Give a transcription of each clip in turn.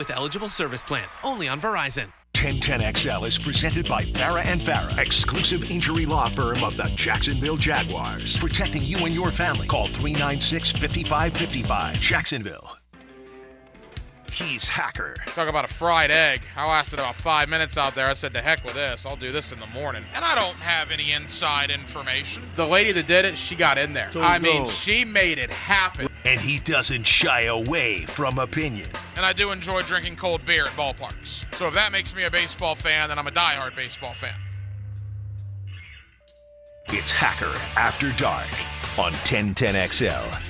with eligible service plan. Only on Verizon. 1010XL is presented by Farah and Farah, exclusive injury law firm of the Jacksonville Jaguars. Protecting you and your family. Call 396-5555. Jacksonville. He's Hacker. Talk about a fried egg. I lasted about 5 minutes out there. I said, to heck with this. I'll do this in the morning. And I don't have any inside information. The lady that did it, she got in there. She made it happen. And he doesn't shy away from opinion. And I do enjoy drinking cold beer at ballparks. So if that makes me a baseball fan, then I'm a diehard baseball fan. It's Hacker After Dark on 1010XL.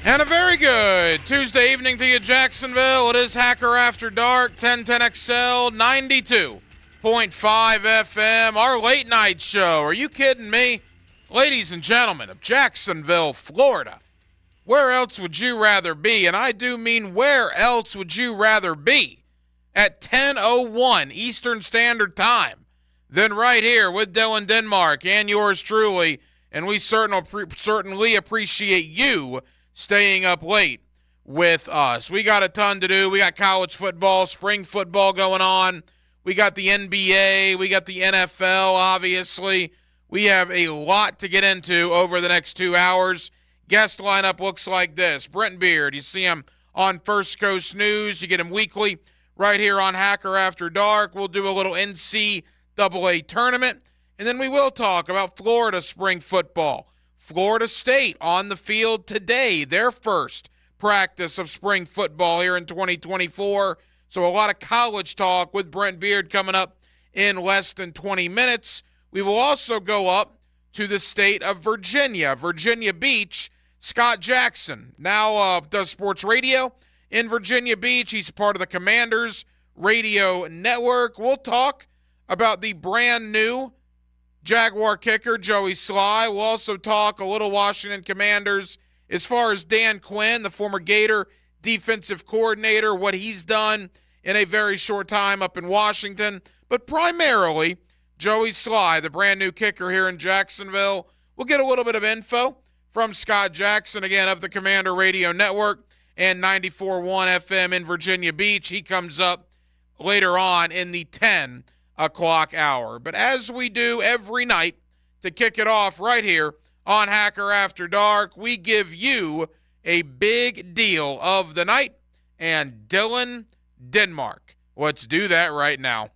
And a very good Tuesday evening to you, Jacksonville. It is Hacker After Dark, 1010XL, 92.5 FM, our late night show. Are you kidding me? Ladies and gentlemen of Jacksonville, Florida, where else would you rather be? And I do mean where else would you rather be at 10:01 Eastern Standard Time than right here with Dylan Denmark and yours truly. And we certainly appreciate you staying up late with us. We got a ton to do. We got college football, spring football going on. We got the NBA. We got the NFL, obviously. We have a lot to get into over the next 2 hours. Guest lineup looks like this. Brent Beard, you see him on First Coast News. You get him weekly right here on Hacker After Dark. We'll do a little NCAA tournament, and then we will talk about Florida spring football. Florida State on the field today, their first practice of spring football here in 2024. So a lot of college talk with Brent Beard coming up in less than 20 minutes. We will also go up to the state of Virginia, Virginia Beach. Scott Jackson now does sports radio in Virginia Beach. He's part of the Commanders Radio Network. We'll talk about the brand new Jaguar kicker, Joey Sly. We'll also talk a little Washington Commanders as far as Dan Quinn, the former Gator defensive coordinator, what he's done in a very short time up in Washington. But primarily, Joey Sly, the brand new kicker here in Jacksonville. We'll get a little bit of info from Scott Jackson, again, of the Commander Radio Network and 94.1 FM in Virginia Beach. He comes up later on in the 10 o'clock hour. But as we do every night to kick it off right here on Hacker After Dark, we give you a big deal of the night and Dylan Denmark. Let's do that right now.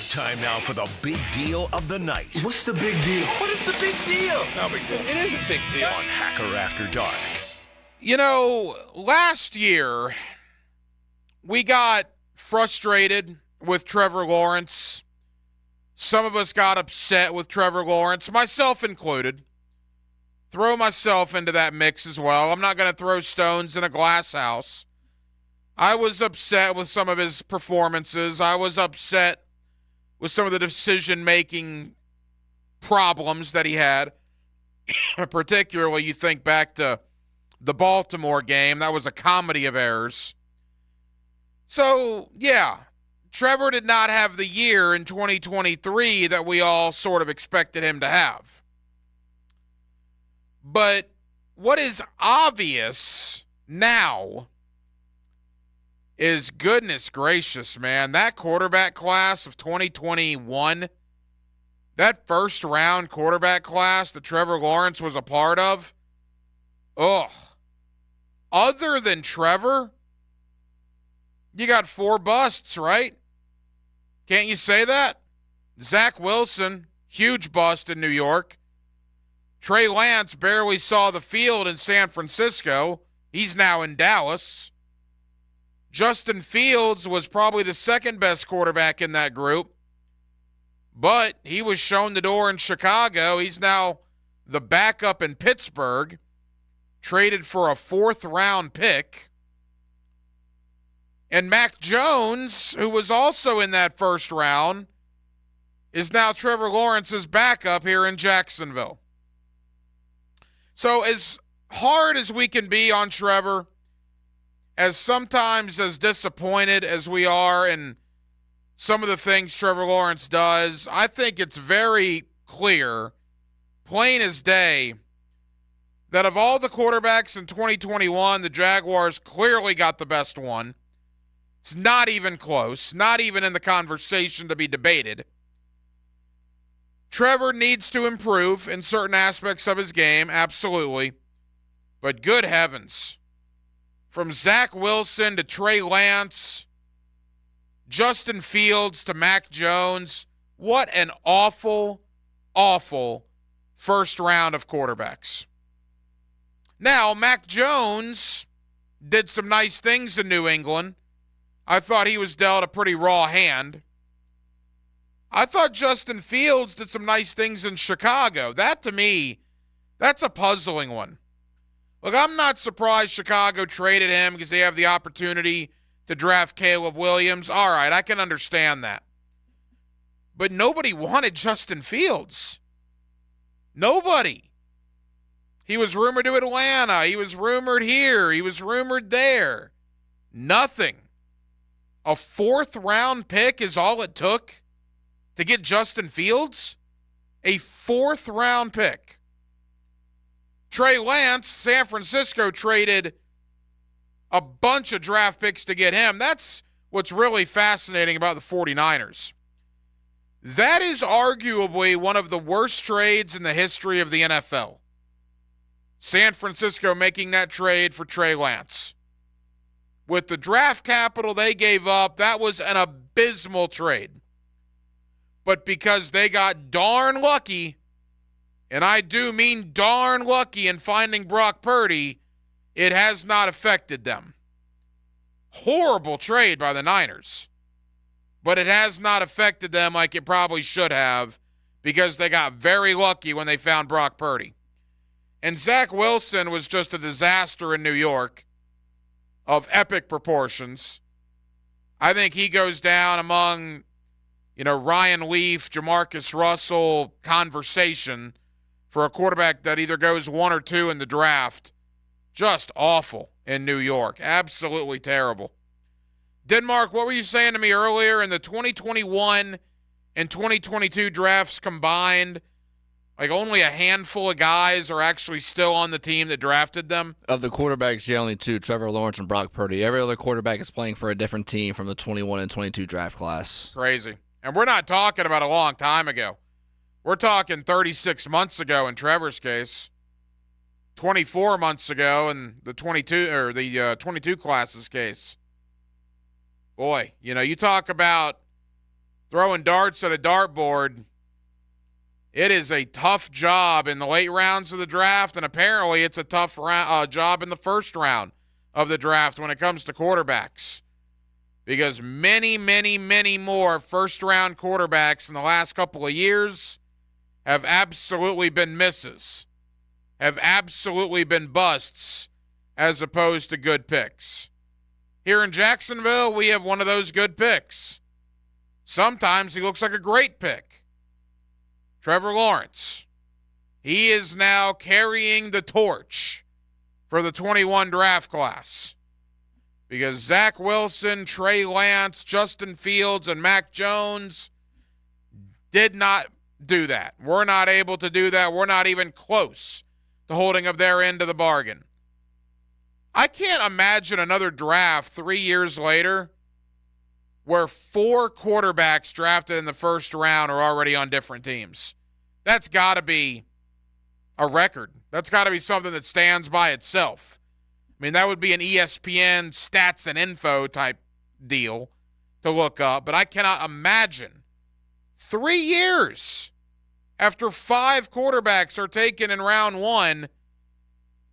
Time now for the big deal of the night. What's the big deal? What is the big deal? No big deal. It is a big deal. On Hacker After Dark. You know, last year we got frustrated with Trevor Lawrence. Some of us got upset with Trevor Lawrence, myself included. Throw myself into that mix as well. I'm not going to throw stones in a glass house. I was upset with some of his performances. I was upset with some of the decision-making problems that he had. Particularly, you think back to the Baltimore game. That was a comedy of errors. So, yeah. Trevor did not have the year in 2023 that we all sort of expected him to have. But what is obvious now is, goodness gracious, man, that quarterback class of 2021, that first-round quarterback class that Trevor Lawrence was a part of, other than Trevor, you got 4 busts, right? Can't you say that? Zach Wilson, huge bust in New York. Trey Lance barely saw the field in San Francisco. He's now in Dallas. Justin Fields was probably the second best quarterback in that group, but he was shown the door in Chicago. He's now the backup in Pittsburgh, traded for a 4th-round pick. And Mac Jones, who was also in that first round, is now Trevor Lawrence's backup here in Jacksonville. So as hard as we can be on Trevor, as sometimes as disappointed as we are in some of the things Trevor Lawrence does, I think it's very clear, plain as day, that of all the quarterbacks in 2021, the Jaguars clearly got the best one. It's not even close, not even in the conversation to be debated. Trevor needs to improve in certain aspects of his game, absolutely. But good heavens. From Zach Wilson to Trey Lance, Justin Fields to Mac Jones, what an awful, awful first round of quarterbacks. Now, Mac Jones did some nice things in New England. I thought he was dealt a pretty raw hand. I thought Justin Fields did some nice things in Chicago. That, to me, that's a puzzling one. Look, I'm not surprised Chicago traded him because they have the opportunity to draft Caleb Williams. All right, I can understand that. But nobody wanted Justin Fields. Nobody. He was rumored to Atlanta. He was rumored here. He was rumored there. Nothing. A fourth-round pick is all it took to get Justin Fields? A fourth-round pick. Trey Lance, San Francisco traded a bunch of draft picks to get him. That's what's really fascinating about the 49ers. That is arguably one of the worst trades in the history of the NFL. San Francisco making that trade for Trey Lance. With the draft capital they gave up, that was an abysmal trade. But because they got darn lucky, and I do mean darn lucky in finding Brock Purdy, it has not affected them. Horrible trade by the Niners. But it has not affected them like it probably should have because they got very lucky when they found Brock Purdy. And Zach Wilson was just a disaster in New York of epic proportions. I think he goes down among, Ryan Leaf, Jamarcus Russell conversation for a quarterback that either goes 1 or 2 in the draft. Just awful in New York. Absolutely terrible. Denmark, what were you saying to me earlier? In the 2021 and 2022 drafts combined, like only a handful of guys are actually still on the team that drafted them? Of the quarterbacks, yeah, only 2, Trevor Lawrence and Brock Purdy. Every other quarterback is playing for a different team from the 21 and 22 draft class. Crazy. And we're not talking about a long time ago. We're talking 36 months ago in Trevor's case. 24 months ago in the 22 classes case. Boy, you talk about throwing darts at a dartboard. It is a tough job in the late rounds of the draft, and apparently it's a tough job in the first round of the draft when it comes to quarterbacks. Because many, many, many more first-round quarterbacks in the last couple of years have absolutely been misses, have absolutely been busts, as opposed to good picks. Here in Jacksonville, we have one of those good picks. Sometimes he looks like a great pick. Trevor Lawrence. He is now carrying the torch for the 21 draft class. Because Zach Wilson, Trey Lance, Justin Fields, and Mac Jones did not do that. We're not able to do that. We're not even close to holding up their end of the bargain. I can't imagine another draft 3 years later where 4 quarterbacks drafted in the first round are already on different teams. That's got to be a record. That's got to be something that stands by itself. I mean, that would be an ESPN stats and info type deal to look up, but I cannot imagine 3 years after 5 quarterbacks are taken in round 1,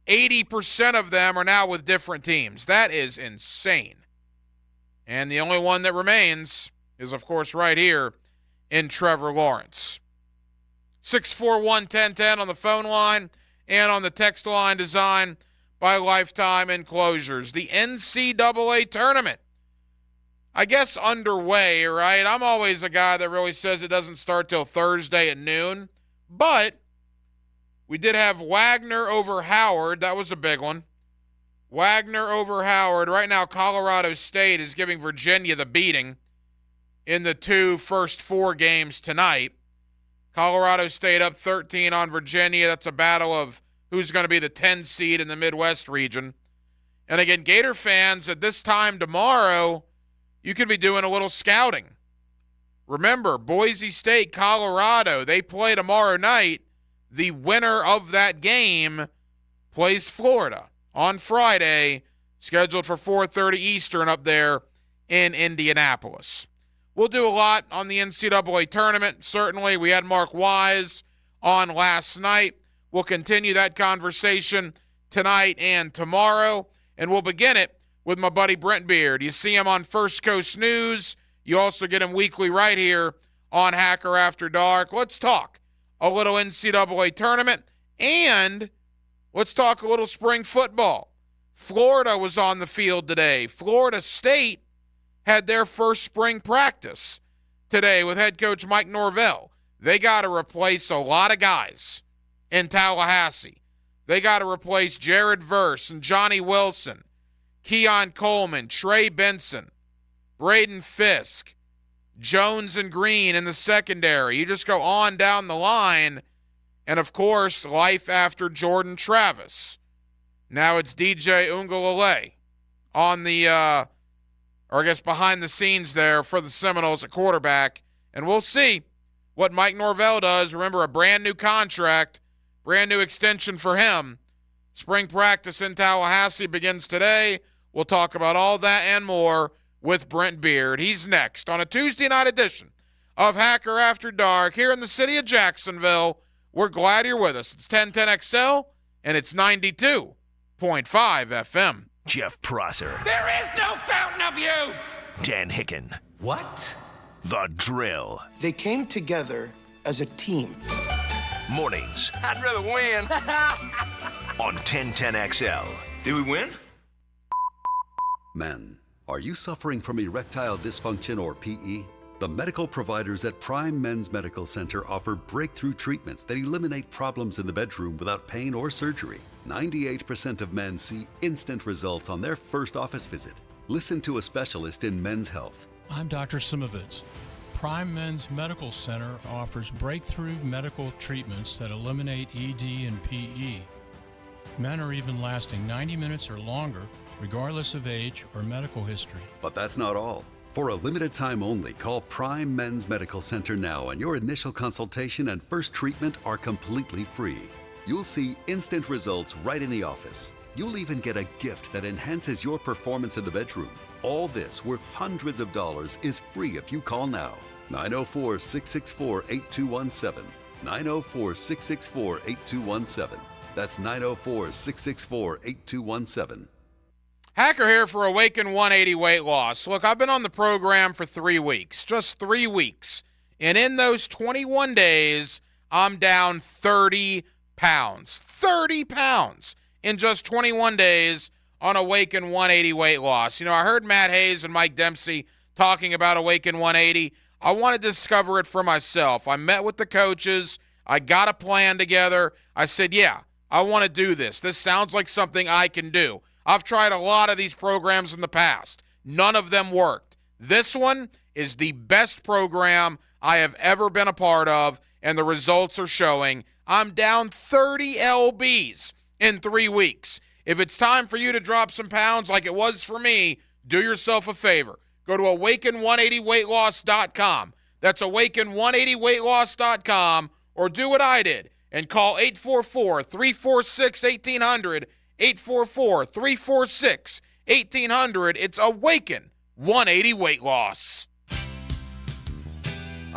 80% of them are now with different teams. That is insane. And the only one that remains is, of course, right here in Trevor Lawrence. 641-1010 on the phone line and on the text line, designed by Lifetime Enclosures. The NCAA tournament, I guess, underway, right? I'm always a guy that really says it doesn't start till Thursday at noon, but we did have Wagner over Howard. That was a big one. Wagner over Howard. Right now, Colorado State is giving Virginia the beating in the first 4 games tonight. Colorado State up 13 on Virginia. That's a battle of who's going to be the 10 seed in the Midwest region. And again, Gator fans, at this time tomorrow, You could be doing a little scouting. Remember, Boise State, Colorado, they play tomorrow night. The winner of that game plays Florida on Friday, scheduled for 4:30 Eastern up there in Indianapolis. We'll do a lot on the NCAA tournament, certainly. We had Mark Wise on last night. We'll continue that conversation tonight and tomorrow, and we'll begin it with my buddy Brent Beard. You see him on First Coast News. You also get him weekly right here on Hacker After Dark. Let's talk a little NCAA tournament, and let's talk a little spring football. Florida was on the field today. Florida State had their first spring practice today with head coach Mike Norvell. They got to replace a lot of guys in Tallahassee. They got to replace Jared Verse and Johnny Wilson, Keon Coleman, Trey Benson, Braden Fisk, Jones and Green in the secondary. You just go on down the line. And, of course, life after Jordan Travis. Now it's DJ Ungalale on the, or I guess behind the scenes there for the Seminoles at quarterback. And we'll see what Mike Norvell does. Remember, a brand new contract, brand new extension for him. Spring practice in Tallahassee begins today. We'll talk about all that and more with Brent Beard. He's next on a Tuesday night edition of Hacker After Dark here in the city of Jacksonville. We're glad you're with us. It's 1010XL, and it's 92.5 FM. Jeff Prosser. There is no fountain of youth! Dan Hicken. What? The Drill. They came together as a team. Mornings I'd rather win. on 1010XL. Did we win? Men, are you suffering from erectile dysfunction or PE? The medical providers at Prime Men's Medical Center offer breakthrough treatments that eliminate problems in the bedroom without pain or surgery. 98% of men see instant results on their first office visit. Listen to a specialist in men's health. I'm Dr. Simovitz. Prime Men's Medical Center offers breakthrough medical treatments that eliminate ED and PE. Men are even lasting 90 minutes or longer, regardless of age or medical history. But that's not all. For a limited time only, call Prime Men's Medical Center now, and your initial consultation and first treatment are completely free. You'll see instant results right in the office. You'll even get a gift that enhances your performance in the bedroom. All this, worth hundreds of dollars, is free if you call now. 904-664-8217. 904-664-8217. That's 904-664-8217. Hacker here for Awaken 180 Weight Loss. Look, I've been on the program for 3 weeks, just 3 weeks. And in those 21 days, I'm down 30 pounds. 30 pounds in just 21 days on Awaken 180 Weight Loss. You know, I heard Matt Hayes and Mike Dempsey talking about Awaken 180. I wanted to discover it for myself. I met with the coaches. I got a plan together. I said, yeah, I want to do this. This sounds like something I can do. I've tried a lot of these programs in the past. None of them worked. This one is the best program I have ever been a part of, and the results are showing. I'm down 30 lbs in 3 weeks. If it's time for you to drop some pounds like it was for me, do yourself a favor. Go to awaken180weightloss.com. That's awaken180weightloss.com, or do what I did and call 844-346-1800. 844-346-1800. It's Awaken 180 Weight Loss.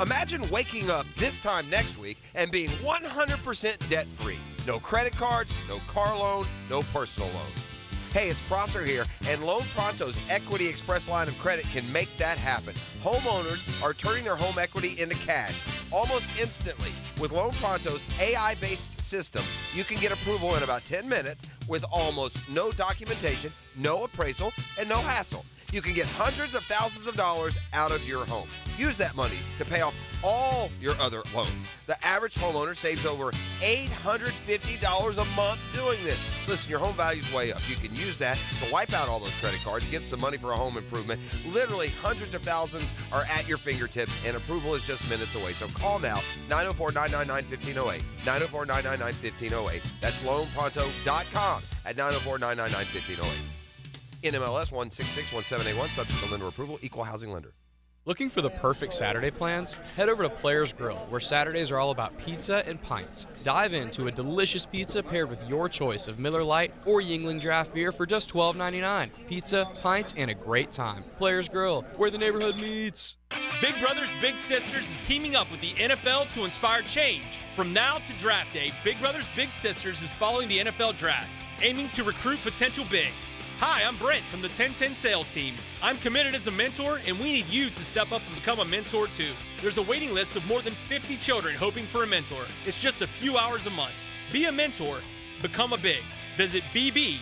Imagine waking up this time next week and being 100% debt-free. No credit cards, no car loan, no personal loans. Hey, it's Prosser here, and Loan Pronto's Equity Express line of credit can make that happen. Homeowners are turning their home equity into cash almost instantly. With Loan Pronto's AI-based system, you can get approval in about 10 minutes with almost no documentation, no appraisal, and no hassle. You can get hundreds of thousands of dollars out of your home. Use that money to pay off all your other loans. The average homeowner saves over $850 a month doing this. Listen, your home value's way up. You can use that to wipe out all those credit cards, get some money for a home improvement. Literally hundreds of thousands are at your fingertips, and approval is just minutes away. So call now, 904-999-1508, 904-999-1508. That's loanpronto.com at 904-999-1508. NMLS 1661781, subject to lender approval, equal housing lender. Looking for the perfect Saturday plans? Head over to Players Grill, where Saturdays are all about pizza and pints. Dive into a delicious pizza paired with your choice of Miller Lite or Yuengling draft beer for just $12.99. Pizza, pints, and a great time. Players Grill, where the neighborhood meets. Big Brothers Big Sisters is teaming up with the NFL to inspire change. From now to draft day, Big Brothers Big Sisters is following the NFL draft, aiming to recruit potential bigs. Hi, I'm Brent from the 1010 sales team. I'm committed as a mentor, and we need you to step up and become a mentor too. There's a waiting list of more than 50 children hoping for a mentor. It's just a few hours a month. Be a mentor, become a big. Visit bbsnefl.org.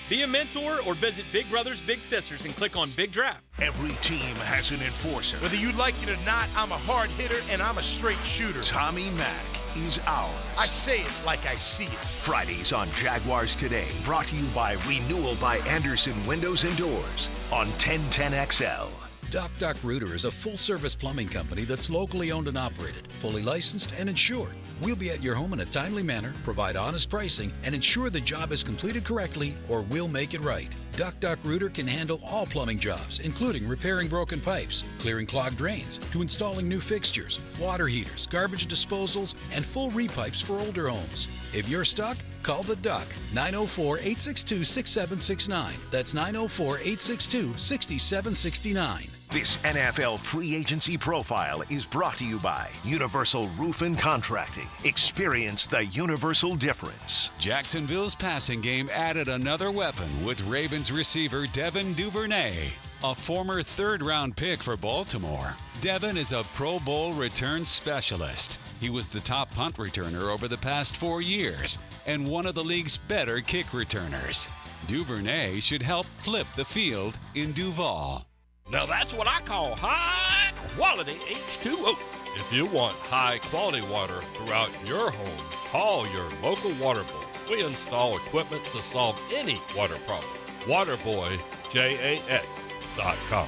Be a mentor or visit Big Brothers Big Sisters and click on Big Draft. Every team has an enforcer. Whether you like it or not, I'm a hard hitter and I'm a straight shooter. Tommy Mack is ours. I say it like I see it. Fridays on Jaguars Today, brought to you by Renewal by Anderson Windows and Doors on 1010XL. Doc Rooter is a full-service plumbing company that's locally owned and operated, fully licensed and insured. We'll be at your home in a timely manner, provide honest pricing, and ensure the job is completed correctly, or we'll make it right. Doc Rooter can handle all plumbing jobs, including repairing broken pipes, clearing clogged drains, to installing new fixtures, water heaters, garbage disposals, and full repipes for older homes. If you're stuck, call the Doc, 904-862-6769. That's 904-862-6769. This NFL free agency profile is brought to you by Universal Roof and Contracting. Experience the universal difference. Jacksonville's passing game added another weapon with Ravens receiver Devin Duvernay, a former third-round pick for Baltimore. Devin is a Pro Bowl return specialist. He was the top punt returner over the past 4 years and one of the league's better kick returners. Duvernay should help flip the field in Duval. Now that's what I call high-quality H2O. If you want high-quality water throughout your home, call your local water boy. We install equipment to solve any water problem. WaterBoyJAX.com.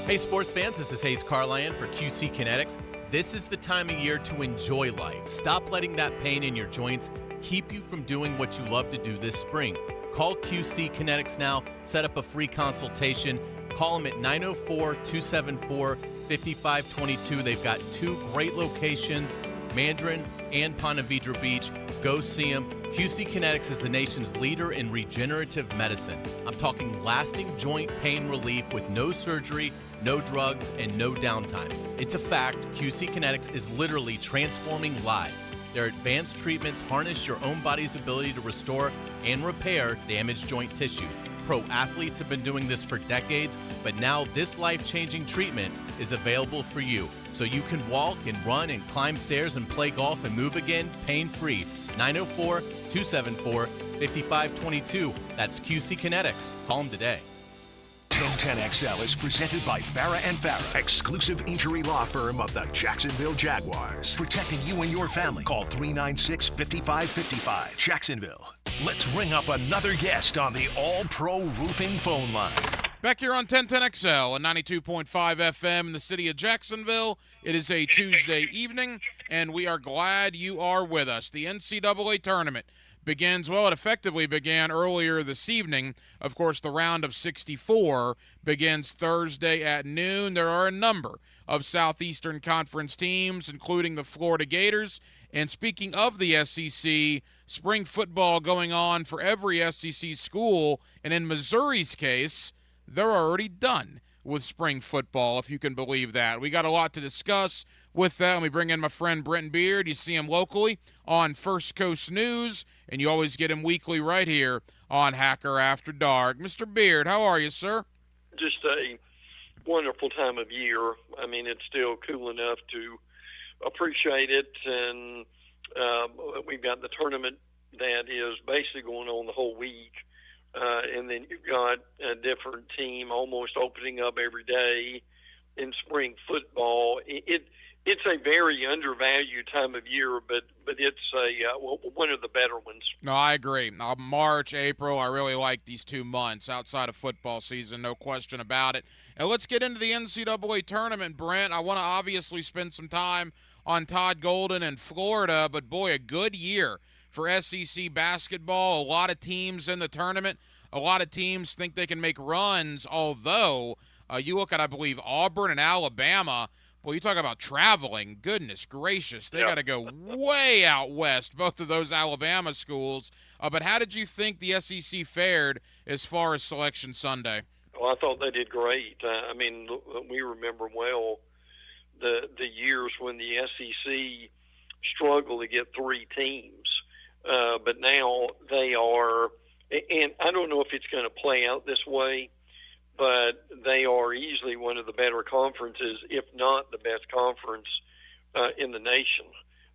Hey sports fans, this is Hayes Carlyon for QC Kinetics. This is the time of year to enjoy life. Stop letting that pain in your joints keep you from doing what you love to do this spring. Call QC Kinetics now. Set up a free consultation. Call them at 904-274-5522. They've got 2 great locations, Mandarin and Ponte Vedra Beach. Go see them. QC Kinetics is the nation's leader in regenerative medicine. I'm talking lasting joint pain relief with no surgery, no drugs, and no downtime. It's a fact. QC Kinetics is literally transforming lives. Their advanced treatments harness your own body's ability to restore and repair damaged joint tissue. Pro athletes have been doing this for decades, but now this life-changing treatment is available for you. So you can walk and run and climb stairs and play golf and move again pain-free. 904-274-5522. That's QC Kinetics. Call them today. 1010XL is presented by Farah and Farah, exclusive injury law firm of the Jacksonville Jaguars. Protecting you and your family. Call 396-5555. Jacksonville. Let's ring up another guest on the All-Pro Roofing phone line. Back here on 1010XL and 92.5 FM in the city of Jacksonville. It is a Tuesday evening, and we are glad you are with us. The NCAA tournament begins, well, it effectively began earlier this evening. Of course, the round of 64 begins Thursday at noon. There are a number of Southeastern Conference teams, including the Florida Gators. And speaking of the SEC, spring football going on for every SEC school. And in Missouri's case, they're already done with spring football, if you can believe that. We got a lot to discuss with that. Let me bring in my friend Brenton Beard. You see him locally on First Coast News, and you always get him weekly right here on Hacker After Dark. Mr. Beard, how are you, sir? Just a wonderful time of year. I mean, it's still cool enough to appreciate it, and we've got the tournament that is basically going on the whole week. And then you've got a different team almost opening up every day in spring football. It's a very undervalued time of year, but it's one of the better ones. No, I agree. March, April, I really like these 2 months outside of football season, no question about it. And let's get into the NCAA tournament, Brent. I want to obviously spend some time on Todd Golden and Florida, but boy, a good year for SEC basketball. A lot of teams in the tournament. A lot of teams think they can make runs, although you look at, I believe, Auburn and Alabama. Well, you talk about traveling. Goodness gracious. They got to go way out west, both of those Alabama schools. But how did you think the SEC fared as far as Selection Sunday? Well, I thought they did great. I mean, we remember well the years when the SEC struggled to get 3 teams. But now they are, and I don't know if it's going to play out this way, but they are easily one of the better conferences, if not the best conference in the nation.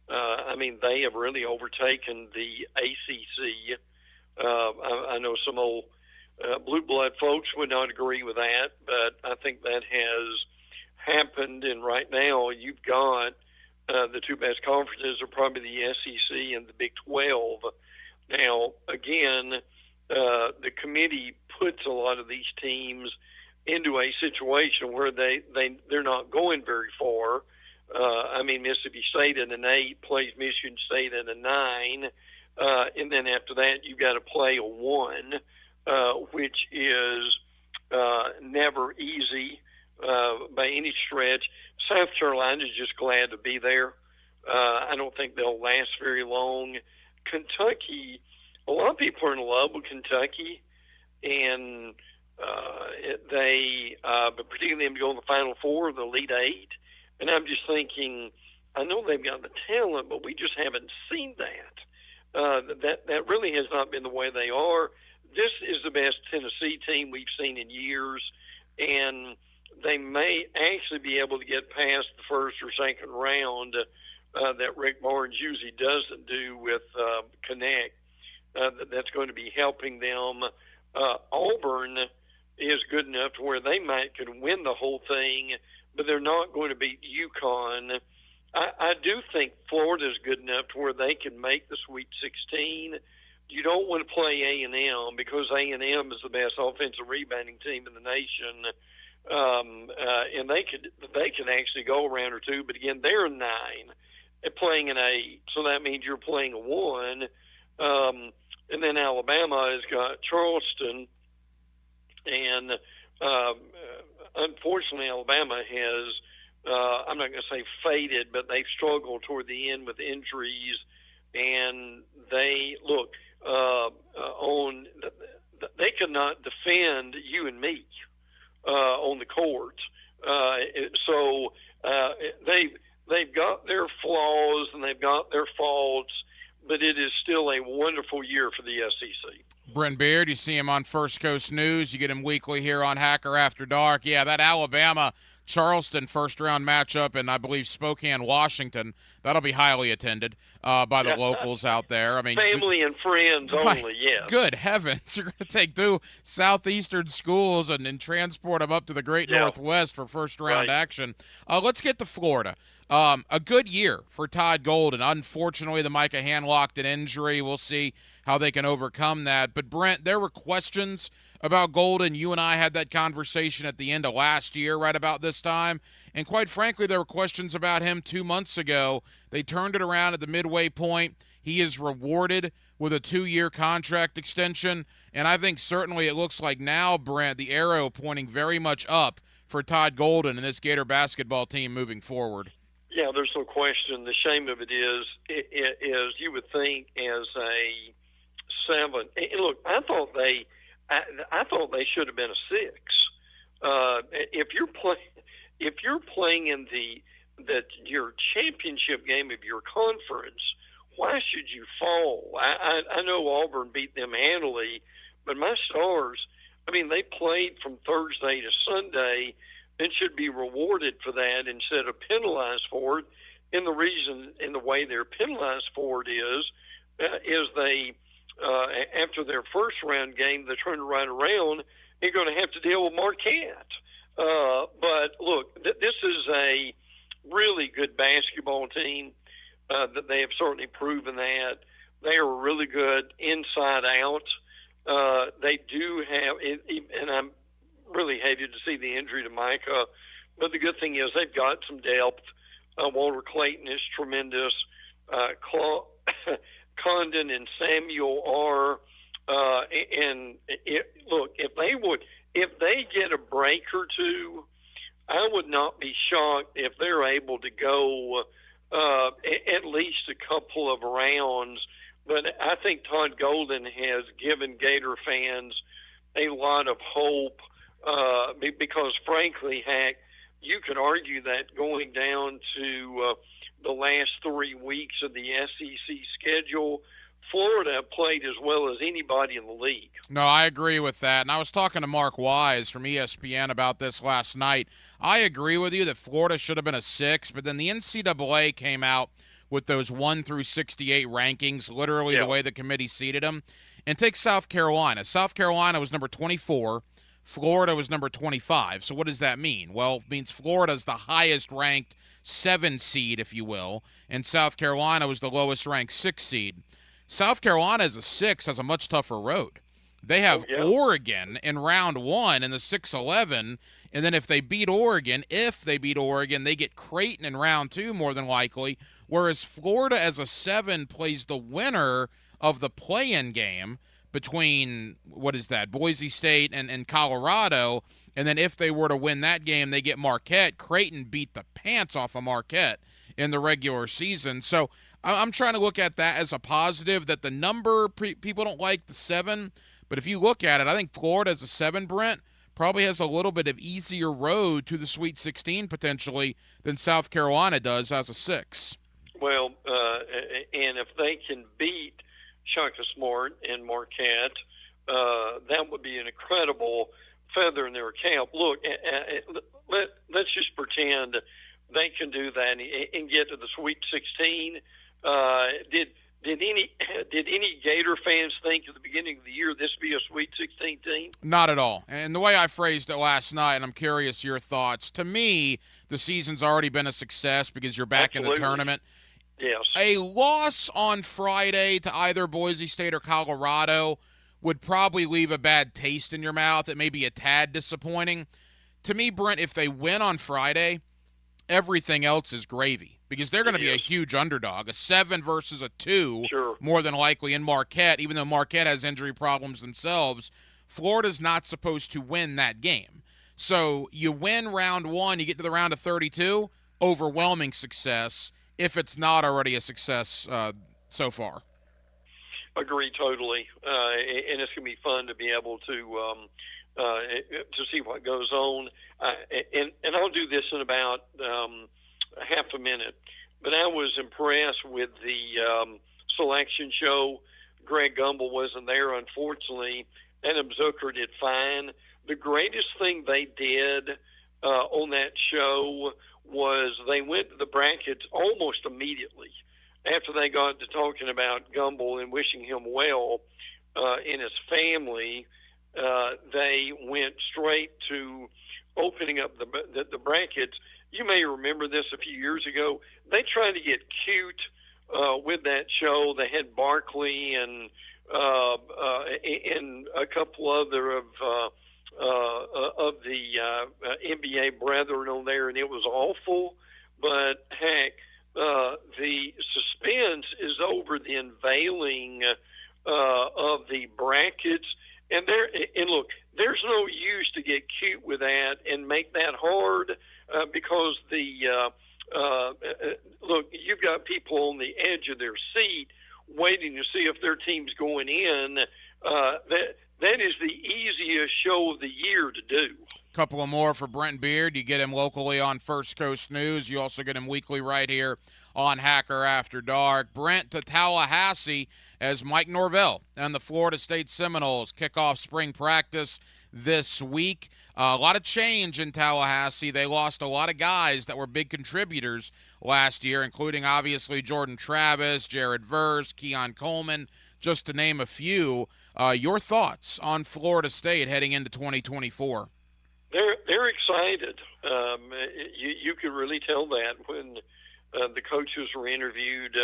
I mean, they have really overtaken the ACC. I know some old blue blood folks would not agree with that, but I think that has happened. And right now, you've got the 2 best conferences are probably the SEC and the Big 12. Now, again, the committee puts a lot of these teams into a situation where they're not going very far. I mean, Mississippi State in an 8 plays Michigan State in a 9, and then after that you've got to play a 1, which is never easy by any stretch. South Carolina's just glad to be there. I don't think they'll last very long. Kentucky, a lot of people are in love with Kentucky, and but particularly them to go in the Final Four, the Elite 8. And I'm just thinking, I know they've got the talent, but we just haven't seen that. That really has not been the way they are. This is the best Tennessee team we've seen in years, and they may actually be able to get past the first or second round that Rick Barnes usually doesn't do with Connect. That's going to be helping them. Auburn is good enough to where they could win the whole thing, but they're not going to beat UConn. I do think Florida's good enough to where they can make the Sweet 16. You don't want to play A&M because A&M is the best offensive rebounding team in the nation, and they can actually go a round or 2. But again, they're a 9 and playing an 8, so that means you're playing a 1. And then Alabama has got Charleston, and unfortunately Alabama has, I'm not going to say faded, but they've struggled toward the end with injuries, and they they could not defend you and me on the court. So they've got their flaws and they've got their faults, but it is still a wonderful year for the SEC. Brent Beard, you see him on First Coast News. You get him weekly here on Hacker After Dark. Yeah, that Alabama-Charleston first-round matchup in, I believe, Spokane, Washington, that'll be highly attended by the locals out there. I mean, family and friends only, yes. Good heavens. You're going to take 2 southeastern schools and transport them up to the great Northwest for first-round action. Let's get to Florida. A good year for Todd Golden. Unfortunately, the Micah Hand-Lockton injury. We'll see how they can overcome that. But, Brent, there were questions about Golden. You and I had that conversation at the end of last year, right about this time. And quite frankly, there were questions about him 2 months ago. They turned it around at the midway point. He is rewarded with a 2-year contract extension. And I think certainly it looks like now, Brent, the arrow pointing very much up for Todd Golden and this Gator basketball team moving forward. Yeah, there's no question. The shame of it is you would think as a 7. And look, I thought they should have been a 6. If you're playing in your championship game of your conference, why should you fall? I know Auburn beat them handily, but my Stars, I mean, they played from Thursday to Sunday and should be rewarded for that instead of penalized for it. And the way they're penalized for it is they after their first round game, they turn right around. You're going to have to deal with Marquette. But look, this is a really good basketball team. That they have certainly proven that they are really good inside out. They do have, and I'm really hated to see the injury to Micah, but the good thing is they've got some depth. Walter Clayton is tremendous. Condon and Samuel are. Look, if they get a break or two, I would not be shocked if they're able to go at least a couple of rounds. But I think Todd Golden has given Gator fans a lot of hope because, frankly, Hack, you could argue that going down to the last 3 weeks of the SEC schedule, Florida played as well as anybody in the league. No, I agree with that. And I was talking to Mark Wise from ESPN about this last night. I agree with you that Florida should have been a 6, but then the NCAA came out with those 1 through 68 rankings, literally the way the committee seated them. And take South Carolina. South Carolina was number 24. Florida was number 25. So what does that mean? Well, it means Florida's the highest ranked 7 seed, if you will, and South Carolina was the lowest ranked 6 seed. South Carolina as a 6 has a much tougher road. They have Oregon in round 1 in the 6-11, and then if they beat Oregon, they get Creighton in round 2 more than likely, whereas Florida as a 7 plays the winner of the play-in game between, Boise State and Colorado, and then if they were to win that game, they get Marquette. Creighton beat the pants off of Marquette in the regular season. So I'm trying to look at that as a positive, that the number, people don't like the 7, but if you look at it, I think Florida as a 7, Brent, probably has a little bit of easier road to the Sweet 16 potentially than South Carolina does as a 6. Well, and if they can beat Shaka Smart and Marquette, that would be an incredible feather in their cap. Look, let's just pretend they can do that and get to the Sweet 16. Did any Gator fans think at the beginning of the year this be a Sweet 16 team? Not at all. And the way I phrased it last night, and I'm curious your thoughts, to me, the season's already been a success because you're back in the tournament. Yes. A loss on Friday to either Boise State or Colorado would probably leave a bad taste in your mouth. It may be a tad disappointing. To me, Brent, if they win on Friday, everything else is gravy because they're going to be a huge underdog. A 7 versus a 2, more than likely, in Marquette, even though Marquette has injury problems themselves. Florida's not supposed to win that game. So you win round 1, you get to the round of 32, overwhelming success, if it's not already a success so far. Agree totally, and it's going to be fun to be able to see what goes on. And I'll do this in about half a minute. But I was impressed with the selection show. Greg Gumbel wasn't there, unfortunately. Adam Zucker did fine. The greatest thing they did on that show was they went to the brackets almost immediately after they got to talking about Gumbel and wishing him well in his family. They went straight to opening up the brackets. You may remember this a few years ago. They tried to get cute with that show. They had Barkley and a couple other of the NBA brethren on there, and it was awful. But heck, the suspense is over the unveiling of the brackets. And look, there's no use to get cute with that and make that hard because look, you've got people on the edge of their seat waiting to see if their team's going in. That is the easiest show of the year to do. Couple of more for Brent Beard. You get him locally on First Coast News. You also get him weekly right here on Hacker After Dark. Brent to Tallahassee as Mike Norvell and the Florida State Seminoles kick off spring practice this week. A lot of change in Tallahassee. They lost a lot of guys that were big contributors last year, including obviously Jordan Travis, Jared Verse, Keon Coleman, just to name a few. Your thoughts on Florida State heading into 2024? They're excited. You could really tell that when the coaches were interviewed,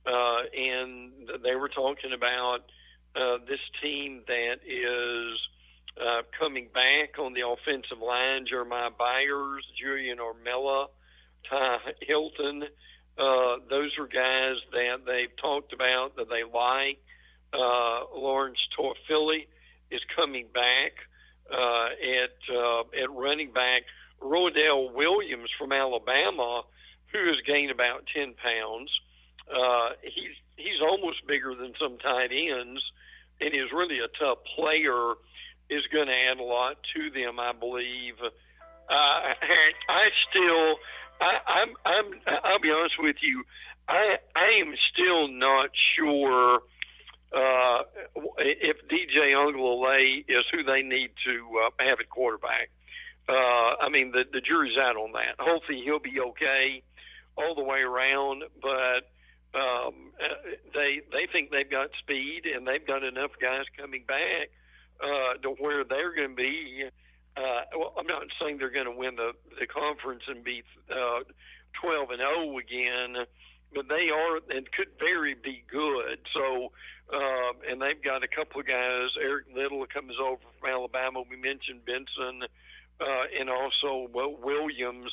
and they were talking about this team that is coming back on the offensive line. Jeremiah Byers, Julian Ormella, Ty Hilton, those are guys that they've talked about that they like. Lawrence Toafili is coming back at running back. Rodell Williams from Alabama, who has gained about 10 pounds. He's almost bigger than some tight ends, and is really a tough player. Is going to add a lot to them, I believe. I'll be honest with you. I am still not sure if DJ Uiagalelei is who they need to have at quarterback. I mean, the jury's out on that. Hopefully he'll be okay all the way around, but they think they've got speed and they've got enough guys coming back to where they're going to be. Well, I'm not saying they're going to win the conference and be 12-0 again, but they are and could very be good. So, and they've got a couple of guys. Eric Little comes over from Alabama. We mentioned Benson, and also Williams.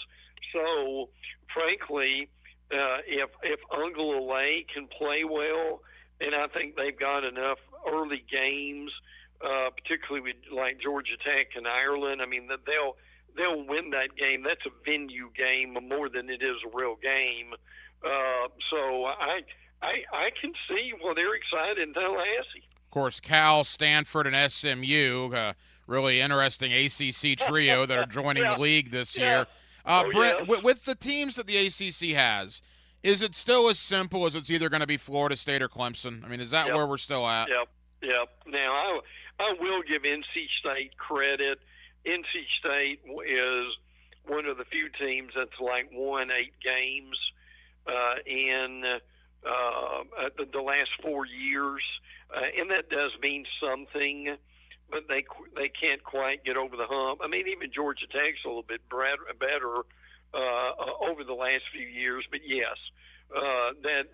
So, frankly, if Uiagalelei can play well, and I think they've got enough early games, particularly with like Georgia Tech and Ireland. I mean, that they'll win that game. That's a venue game more than it is a real game. So I can see why they're excited in Tallahassee. Of course, Cal, Stanford, and SMU, really interesting ACC trio that are joining the league this year. Brent, with the teams that the ACC has, is it still as simple as it's either going to be Florida State or Clemson? I mean, is that where we're still at? Yep. Now, I will give NC State credit. NC State is one of the few teams that's like won 8 games in the last 4 years, and that does mean something. But they can't quite get over the hump. I mean, even Georgia Tech's a little bit better over the last few years. But yes, that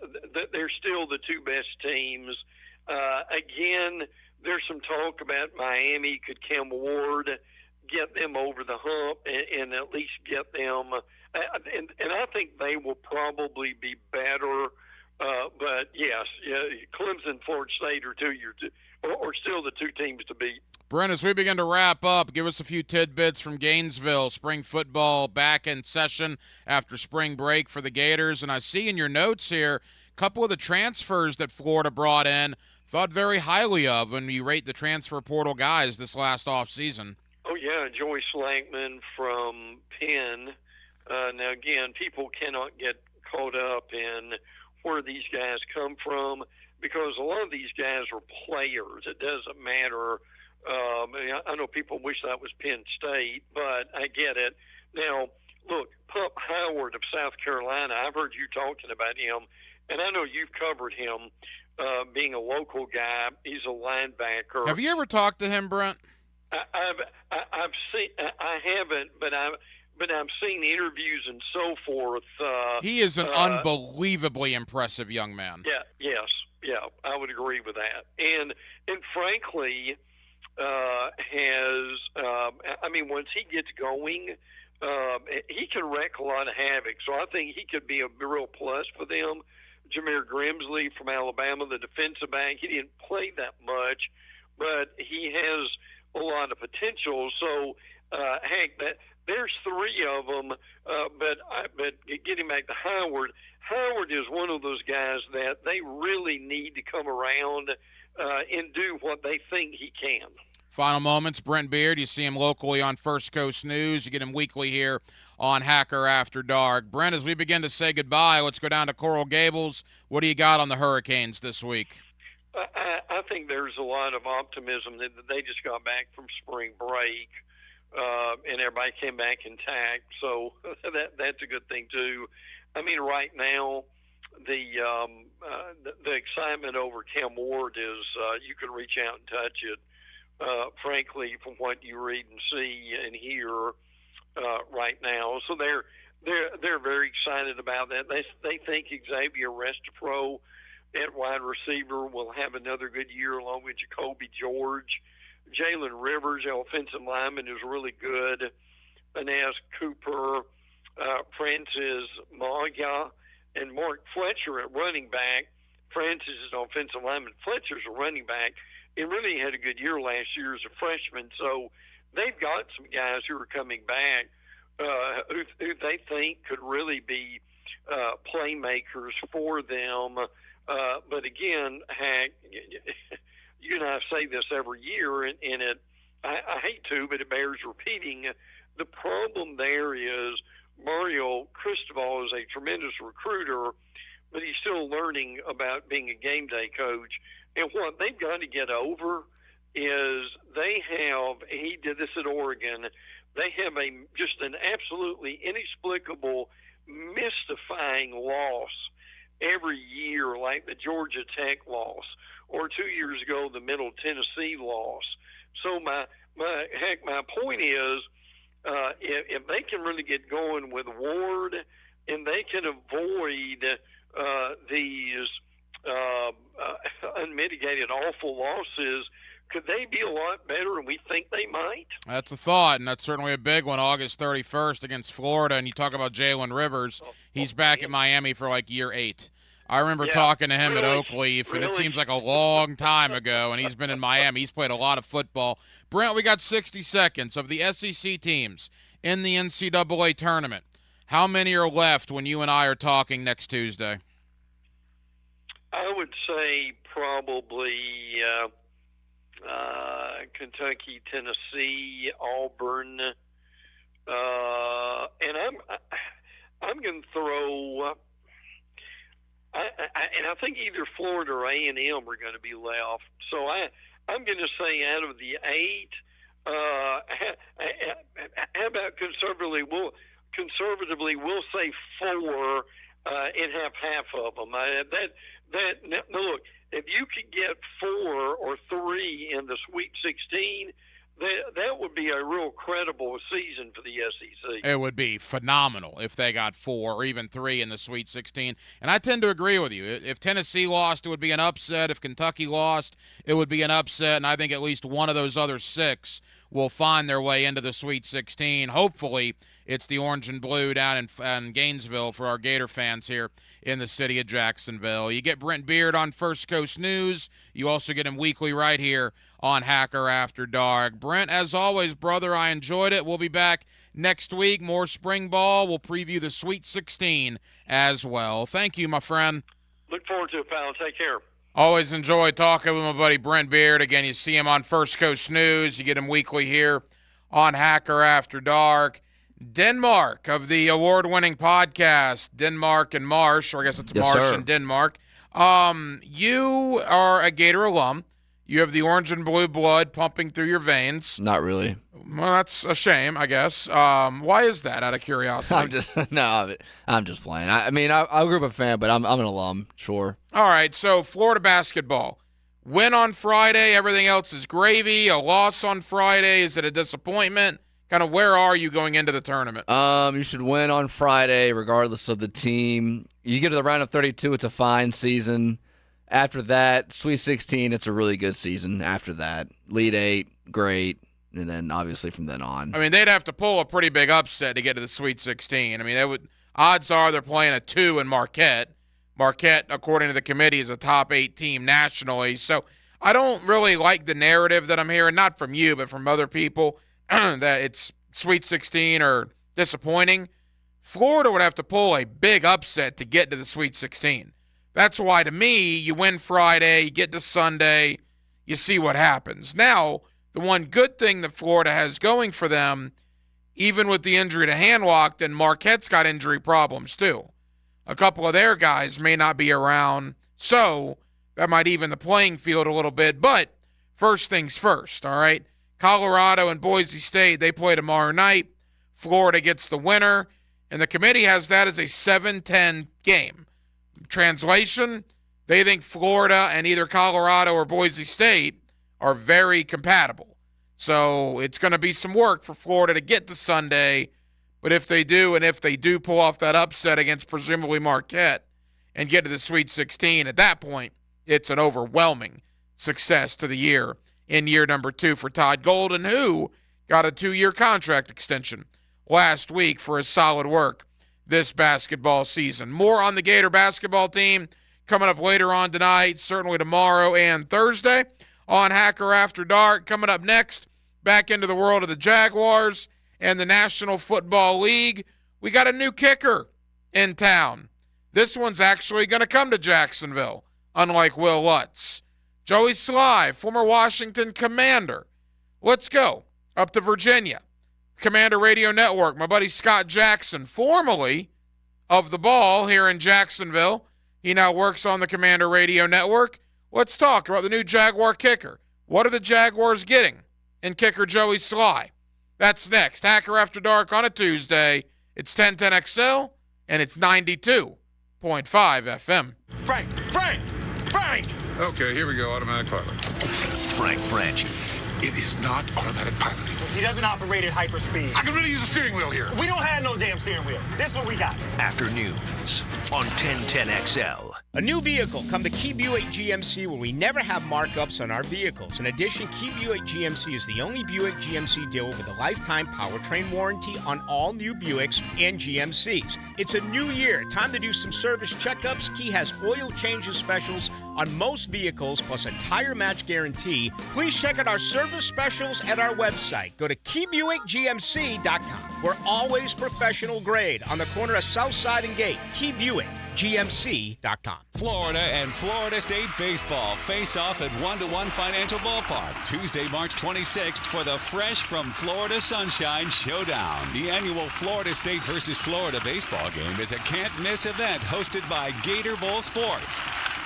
they're still the 2 best teams. Again, there's some talk about Miami. Could Cam Ward get them over the hump and at least get them? And I think they will probably be better. But yes, Clemson, Florida State are still the 2 teams to beat. Brent, as we begin to wrap up, give us a few tidbits from Gainesville. Spring football back in session after spring break for the Gators. And I see in your notes here a couple of the transfers that Florida brought in, thought very highly of when you rate the transfer portal guys this last offseason. Oh, yeah, Joyce Lankman from Penn. Now, again, people cannot get caught up in where these guys come from, because a lot of these guys are players. It doesn't matter. I know people wish that was Penn State, but I get it. Now, look, Pup Howard of South Carolina, I've heard you talking about him, and I know you've covered him being a local guy. He's a linebacker. Have you ever talked to him, Brent? I've seen. I haven't, but I've seen interviews and so forth. He is an unbelievably impressive young man. Yeah, I would agree with that. And frankly, once he gets going, he can wreck a lot of havoc. So I think he could be a real plus for them. Jameer Grimsley from Alabama, the defensive back, he didn't play that much, but he has a lot of potential. So, there's 3 of them. But getting back to Howard, Howard is one of those guys that they really need to come around and do what they think he can. Final moments, Brent Beard. You see him locally on First Coast News. You get him weekly here on Hacker After Dark. Brent, as we begin to say goodbye, let's go down to Coral Gables. What do you got on the Hurricanes this week? I think there's a lot of optimism that they just got back from spring break, and everybody came back intact. So that's a good thing too. I mean, right now, the excitement over Cam Ward is you can reach out and touch it. Frankly, from what you read and see and hear right now, so they're very excited about that. They think Xavier Restapro at wide receiver will have another good year, along with Jacoby George. Jalen Rivers, the offensive lineman, is really good. Inez Cooper, Francis Maga and Mark Fletcher at running back. Francis is offensive lineman. Fletcher's a running back. He really had a good year last year as a freshman. So they've got some guys who are coming back who they think could really be playmakers for them. But again, Hack, you and I say this every year, and I hate to, but it bears repeating. The problem there is Mario Cristobal is a tremendous recruiter, but he's still learning about being a game day coach. And what they've got to get over is he did this at Oregon, they have just an absolutely inexplicable, mystifying loss every year, like the Georgia Tech loss, or 2 years ago, the Middle Tennessee loss. So my point is, if they can really get going with Ward and they can avoid these unmitigated awful losses, could they be a lot better, and we think they might? That's a thought, and that's certainly a big one, August 31st against Florida. And you talk about Jalen Rivers. He's back at Miami for like year 8. I remember talking to him at Oakleaf, and it seems like a long time ago, and he's been in Miami. He's played a lot of football. Brent, we got 60 seconds. Of the SEC teams in the NCAA tournament, how many are left when you and I are talking next Tuesday? I would say probably Kentucky, Tennessee, Auburn, and I'm going to throw. And I think either Florida or A&M are going to be left. So I'm going to say out of the 8, how about conservatively we'll say 4 and have half of them. Look, if you could get 4 or 3 in the Sweet 16, that would be a real credible season for the SEC. It would be phenomenal if they got 4 or even 3 in the Sweet 16. And I tend to agree with you. If Tennessee lost, it would be an upset. If Kentucky lost, it would be an upset. And I think at least one of those other 6 will find their way into the Sweet 16. Hopefully, it's the orange and blue down in Gainesville for our Gator fans here in the city of Jacksonville. You get Brent Beard on First Coast News. You also get him weekly right here on Hacker After Dark. Brent, as always, brother, I enjoyed it. We'll be back next week. More spring ball. We'll preview the Sweet 16 as well. Thank you, my friend. Look forward to it, pal. Take care. Always enjoy talking with my buddy Brent Beard. Again, you see him on First Coast News. You get him weekly here on Hacker After Dark. Denmark of the award-winning podcast, Denmark and Marsh, or I guess it's Marsh and Denmark. You are a Gator alum. You have the orange and blue blood pumping through your veins. Not really. Well, that's a shame, I guess. Why is that, out of curiosity? I'm just playing. I grew up a fan, but I'm an alum, sure. All right, so Florida basketball. Win on Friday, everything else is gravy. A loss on Friday, is it a disappointment? Kind of where are you going into the tournament? You should win on Friday regardless of the team. You get to the round of 32, it's a fine season. After that, Sweet 16, it's a really good season after that. Lead 8, great. And then obviously from then on. I mean, they'd have to pull a pretty big upset to get to the Sweet 16. I mean, odds are they're playing a 2 in Marquette. Marquette, according to the committee, is a top 8 team nationally. So I don't really like the narrative that I'm hearing, not from you, but from other people, that it's Sweet 16 or disappointing. Florida would have to pull a big upset to get to the Sweet 16. That's why, to me, you win Friday, you get to Sunday, you see what happens. Now, the one good thing that Florida has going for them, even with the injury to Handlock, and Marquette's got injury problems too. A couple of their guys may not be around, so that might even the playing field a little bit. But first things first, all right? Colorado and Boise State, they play tomorrow night. Florida gets the winner, and the committee has that as a 7-10 game. Translation, they think Florida and either Colorado or Boise State are very compatible. So it's going to be some work for Florida to get to Sunday, but if they do, and if they do pull off that upset against presumably Marquette and get to the Sweet 16, at that point, it's an overwhelming success to the year in year number 2 for Todd Golden, who got a 2-year contract extension last week for his solid work this basketball season. More on the Gator basketball team coming up later on tonight, certainly tomorrow and Thursday on Hacker After Dark. Coming up next, back into the world of the Jaguars and the National Football League. We got a new kicker in town. This one's actually going to come to Jacksonville, unlike Will Lutz. Joey Sly, former Washington Commander. Let's go up to Virginia. Commander Radio Network, my buddy Scott Jackson, formerly of the Ball here in Jacksonville. He now works on the Commander Radio Network. Let's talk about the new Jaguar kicker. What are the Jaguars getting in kicker Joey Sly? That's next. Hacker After Dark on a Tuesday. It's 1010XL, and it's 92.5 FM. Frank! Okay, here we go. Automatic pilot. Frank Franchi. It is not automatic piloting. He doesn't operate at hyperspeed. I can really use a steering wheel here. We don't have no damn steering wheel. This is what we got. Afternoons on 1010XL. A new vehicle. Come to Key Buick GMC, where we never have markups on our vehicles. In addition, Key Buick GMC is the only Buick GMC dealer with a lifetime powertrain warranty on all new Buicks and GMCs. It's a new year. Time to do some service checkups. Key has oil changes specials on most vehicles, plus a tire match guarantee. Please check out our service specials at our website. Go to KeyBuickGMC.com. We're always professional grade on the corner of Southside and Gate. Key Buick. GMC.com. Florida and Florida State baseball face off at 1-1 Financial Ballpark Tuesday, March 26th for the Fresh from Florida Sunshine Showdown. The annual Florida State versus Florida baseball game is a can't-miss event hosted by Gator Bowl Sports.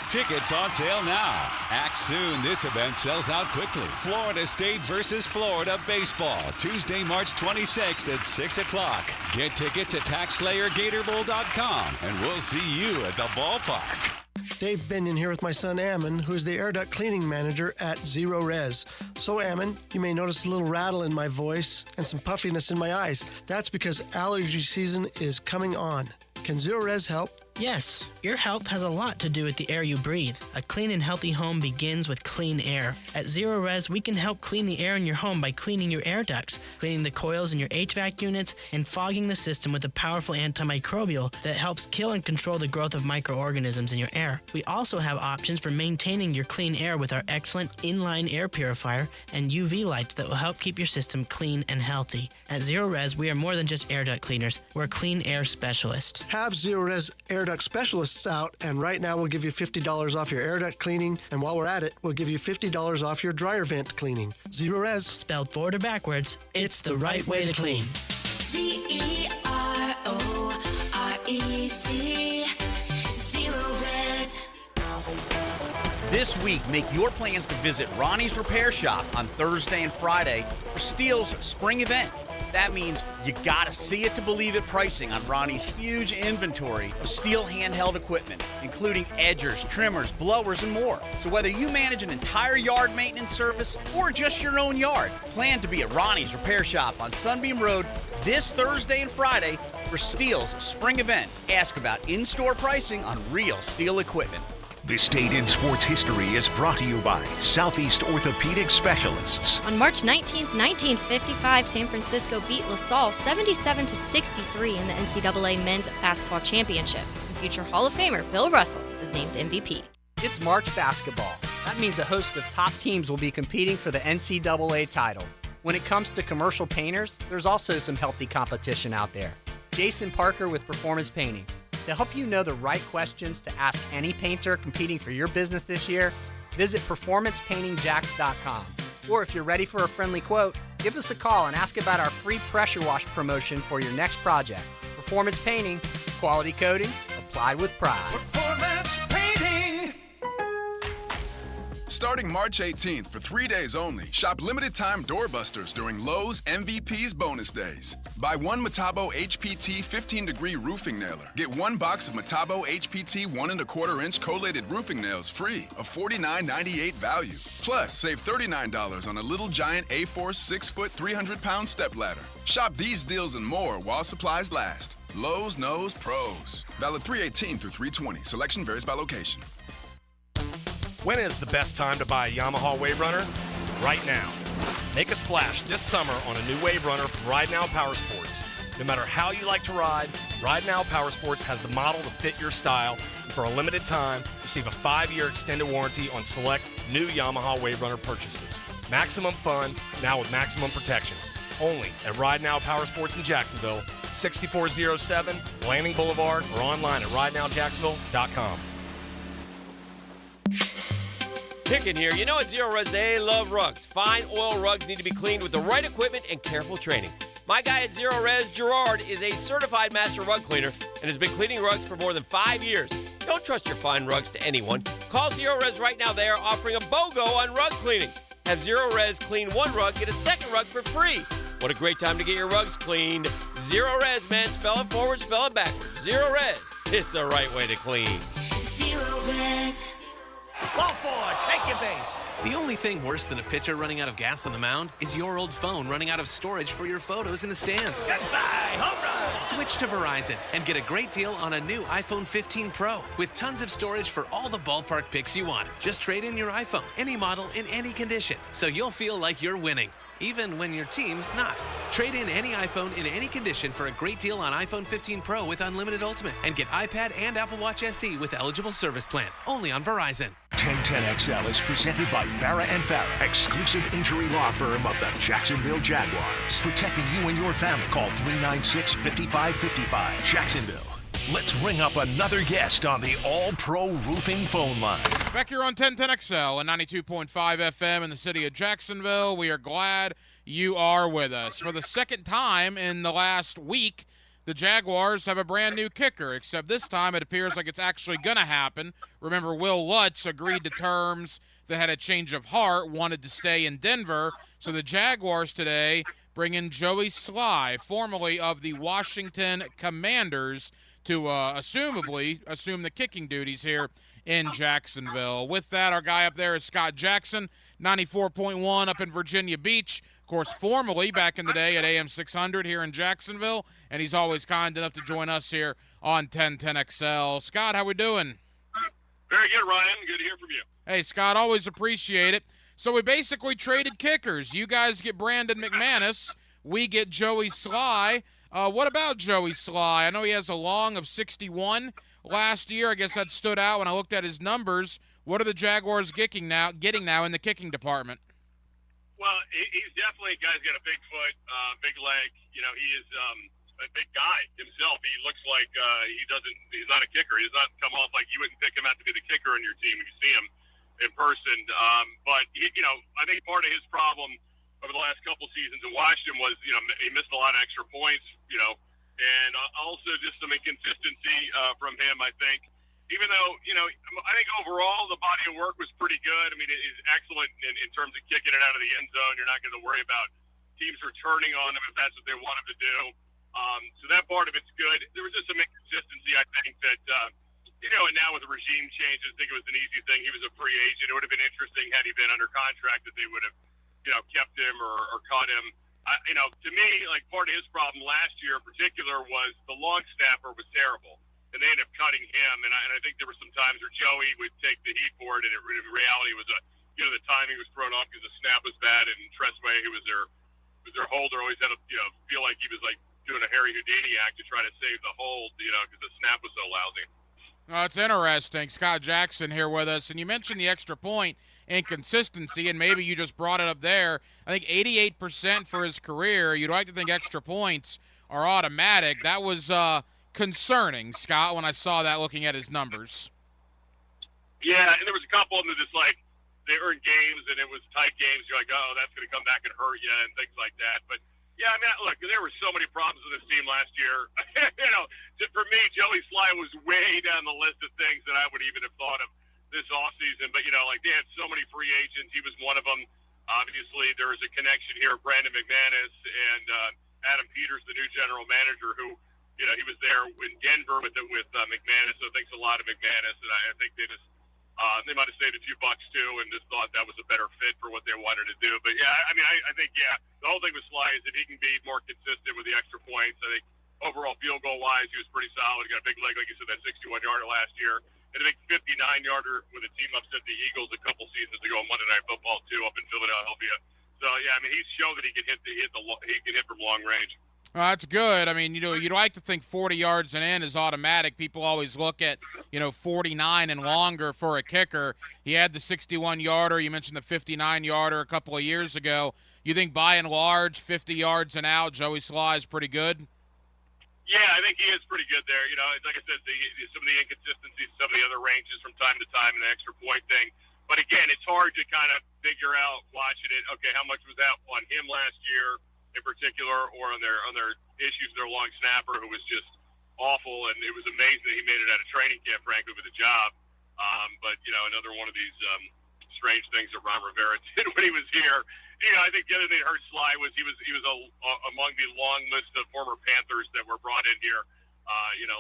Tickets on sale now. Act soon. This event sells out quickly. Florida State versus Florida baseball. Tuesday, March 26th at 6 o'clock. Get tickets at TaxSlayerGatorBowl.com, and we'll see you at the ballpark. Dave Binion here with my son Ammon, who is the air duct cleaning manager at Zero Res. So Ammon, you may notice a little rattle in my voice and some puffiness in my eyes. That's because allergy season is coming on. Can Zero Res help? Yes, your health has a lot to do with the air you breathe. A clean and healthy home begins with clean air. At Zero Res, we can help clean the air in your home by cleaning your air ducts, cleaning the coils in your HVAC units, and fogging the system with a powerful antimicrobial that helps kill and control the growth of microorganisms in your air. We also have options for maintaining your clean air with our excellent inline air purifier and UV lights that will help keep your system clean and healthy. At Zero Res, we are more than just air duct cleaners. We're a clean air specialist. Have Zero Res air duct specialists out, and right now we'll give you $50 off your air duct cleaning, and while we're at it, we'll give you $50 off your dryer vent cleaning. Zero Res. Spelled forward or backwards, it's the right way to clean. CEROREC. Zero Res. This week, make your plans to visit Ronnie's Repair Shop on Thursday and Friday for Steel's spring event. That means you gotta see it to believe it pricing on Ronnie's huge inventory of Steel handheld equipment, including edgers, trimmers, blowers, and more. So whether you manage an entire yard maintenance service or just your own yard, plan to be at Ronnie's Repair Shop on Sunbeam Road this Thursday and Friday for Steel's spring event. Ask about in-store pricing on real Steel equipment. This date in sports history is brought to you by Southeast Orthopedic Specialists. On March 19, 1955, San Francisco beat LaSalle 77-63 in the NCAA Men's Basketball Championship. And future Hall of Famer Bill Russell is named MVP. It's March basketball. That means a host of top teams will be competing for the NCAA title. When it comes to commercial painters, there's also some healthy competition out there. Jason Parker with Performance Painting. To help you know the right questions to ask any painter competing for your business this year, visit PerformancePaintingJax.com. Or if you're ready for a friendly quote, give us a call and ask about our free pressure wash promotion for your next project. Performance Painting, quality coatings applied with pride. Performance Painting. Starting March 18th for 3 days only, shop limited-time doorbusters during Lowe's MVP's bonus days. Buy one Metabo HPT 15-degree roofing nailer. Get one box of Metabo HPT 1 1/4-inch collated roofing nails free, a $49.98 value. Plus, save $39 on a Little Giant A-Force 6-foot 300-pound stepladder. Shop these deals and more while supplies last. Lowe's knows pros. Valid 3/18 through 3/20. Selection varies by location. When is the best time to buy a Yamaha Wave Runner? Right now. Make a splash this summer on a new Wave Runner from Ride Now Power Sports. No matter how you like to ride, Ride Now Power Sports has the model to fit your style. And for a limited time, receive a 5-year extended warranty on select new Yamaha Wave Runner purchases. Maximum fun, now with maximum protection. Only at Ride Now Power Sports in Jacksonville, 6407 Landing Boulevard, or online at ridenowjacksonville.com. Picking here, you know at Zero Res they love rugs. Fine oil rugs need to be cleaned with the right equipment and careful training. My guy at Zero Res, Gerard, is a certified master rug cleaner and has been cleaning rugs for more than 5 years. Don't trust your fine rugs to anyone. Call Zero Res right now. They are offering a BOGO on rug cleaning. Have Zero Res clean one rug, get a second rug for free. What a great time to get your rugs cleaned. Zero Res, man. Spell it forward, spell it backwards. Zero Res. It's the right way to clean. Zero Res. Ball forward, take your base. The only thing worse than a pitcher running out of gas on the mound is your old phone running out of storage for your photos in the stands. Goodbye, home run. Switch to Verizon and get a great deal on a new iPhone 15 Pro with tons of storage for all the ballpark pics you want. Just trade in your iPhone, any model, in any condition, so you'll feel like you're winning, even when your team's not. Trade in any iPhone in any condition for a great deal on iPhone 15 Pro with Unlimited Ultimate and get iPad and Apple Watch SE with eligible service plan. Only on Verizon. 1010XL is presented by Farah and Farah, exclusive injury law firm of the Jacksonville Jaguars. Protecting you and your family. Call 396-5555. Jacksonville. Let's ring up another guest on the All-Pro Roofing phone line. Back here on 1010XL and 92.5 FM in the city of Jacksonville. We are glad you are with us. For the second time in the last week, the Jaguars have a brand new kicker, except this time it appears like it's actually going to happen. Remember, Will Lutz agreed to terms that had a change of heart, wanted to stay in Denver. So the Jaguars today bring in Joey Sly, formerly of the Washington Commanders, to assumably assume the kicking duties here in Jacksonville. With that, our guy up there is Scott Jackson, 94.1 up in Virginia Beach. Of course, formerly back in the day at AM 600 here in Jacksonville, and he's always kind enough to join us here on 1010XL. Scott, how we doing? Very good, Ryan. Good to hear from you. Hey, Scott, always appreciate it. So we basically traded kickers. You guys get Brandon McManus. We get Joey Sly. What about Joey Sly? I know he has a long of 61 last year. I guess that stood out when I looked at his numbers. What are the Jaguars getting now in the kicking department? Well, he's definitely a guy who's got a big foot, big leg. You know, he is a big guy himself. He looks like he's not a kicker. He does not come off like you wouldn't pick him out to be the kicker on your team when you see him in person. But, I think part of his problem over the last couple seasons in Washington was, he missed a lot of extra points, and also just some inconsistency from him, I think. Even though, I think overall the body of work was pretty good. I mean, he's excellent in terms of kicking it out of the end zone. You're not going to worry about teams returning on him if that's what they want him to do. So that part of it's good. There was just some inconsistency, I think, that, and now with the regime change, I think it was an easy thing. He was a free agent. It would have been interesting had he been under contract that they would have, kept him or caught him. To me, like part of his problem last year in particular was the long snapper was terrible. And they ended up cutting him, and I think there were some times where Joey would take the heat for it, and in reality was the timing was thrown off because the snap was bad, and Tressway, who was their holder, always had to feel like he was like doing a Harry Houdini act to try to save the hold, because the snap was so lousy. Oh, it's interesting. Scott Jackson here with us, and you mentioned the extra point inconsistency, and maybe you just brought it up there. I think 88% for his career. You'd like to think extra points are automatic. That was concerning, Scott, when I saw that looking at his numbers. Yeah, and there was a couple of them that just like they earned games and it was tight games. You're like, oh, that's going to come back and hurt you and things like that. But yeah, I mean, look, there were so many problems with this team last year. For me, Joey Sly was way down the list of things that I would even have thought of this offseason. But they had so many free agents. He was one of them. Obviously, there was a connection here, Brandon McManus and Adam Peters, the new general manager, who. He was there in Denver with McManus, so thanks a lot to McManus, and I think they just they might have saved a few bucks too, and just thought that was a better fit for what they wanted to do. But yeah, I mean, I think the whole thing with Sly is if he can be more consistent with the extra points. I think overall field goal wise, he was pretty solid. He got a big leg, like you said, that 61-yarder last year, and I think 59-yarder with a team upset the Eagles a couple seasons ago on Monday Night Football too, up in Philadelphia. So yeah, I mean, he's shown that he can hit from long range. That's good. I mean, you'd like to think 40 yards and in is automatic. People always look at, 49 and longer for a kicker. He had the 61-yarder. You mentioned the 59-yarder a couple of years ago. You think by and large, 50 yards and out, Joey Sly is pretty good? Yeah, I think he is pretty good there. Like I said, some of the inconsistencies, some of the other ranges from time to time, and the extra point thing. But again, it's hard to kind of figure out watching it. Okay, how much was that on him last year in particular, or on their issues, their long snapper who was just awful, and it was amazing that he made it out of training camp, frankly, with a job. But another one of these strange things that Ron Rivera did when he was here. I think the other thing that hurt Sly was he was among the long list of former Panthers that were brought in here.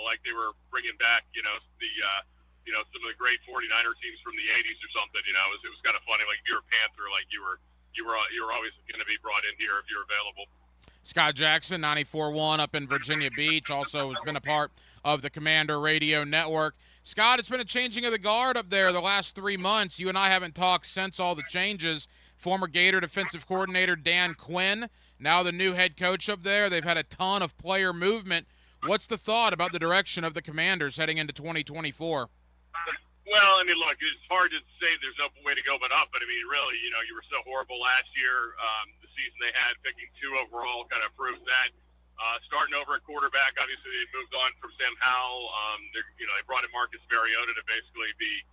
Like they were bringing back some of the great 49er teams from the 80s or something. It was kind of funny. Like if you're a Panther, like you were always going to be brought in here if you're available. Scott Jackson, 94.1 up in Virginia Beach, also has been a part of the Commander Radio Network. Scott, it's been a changing of the guard up there the last 3 months. You and I haven't talked since all the changes. Former Gator defensive coordinator Dan Quinn, now the new head coach up there. They've had a ton of player movement. What's the thought about the direction of the Commanders heading into 2024? Well, I mean, look, it's hard to say there's no way to go but up. But, I mean, really, you were so horrible last year. The season they had, picking 2 overall kind of proves that. Starting over at quarterback, obviously they moved on from Sam Howell. They brought in Marcus Mariota to basically be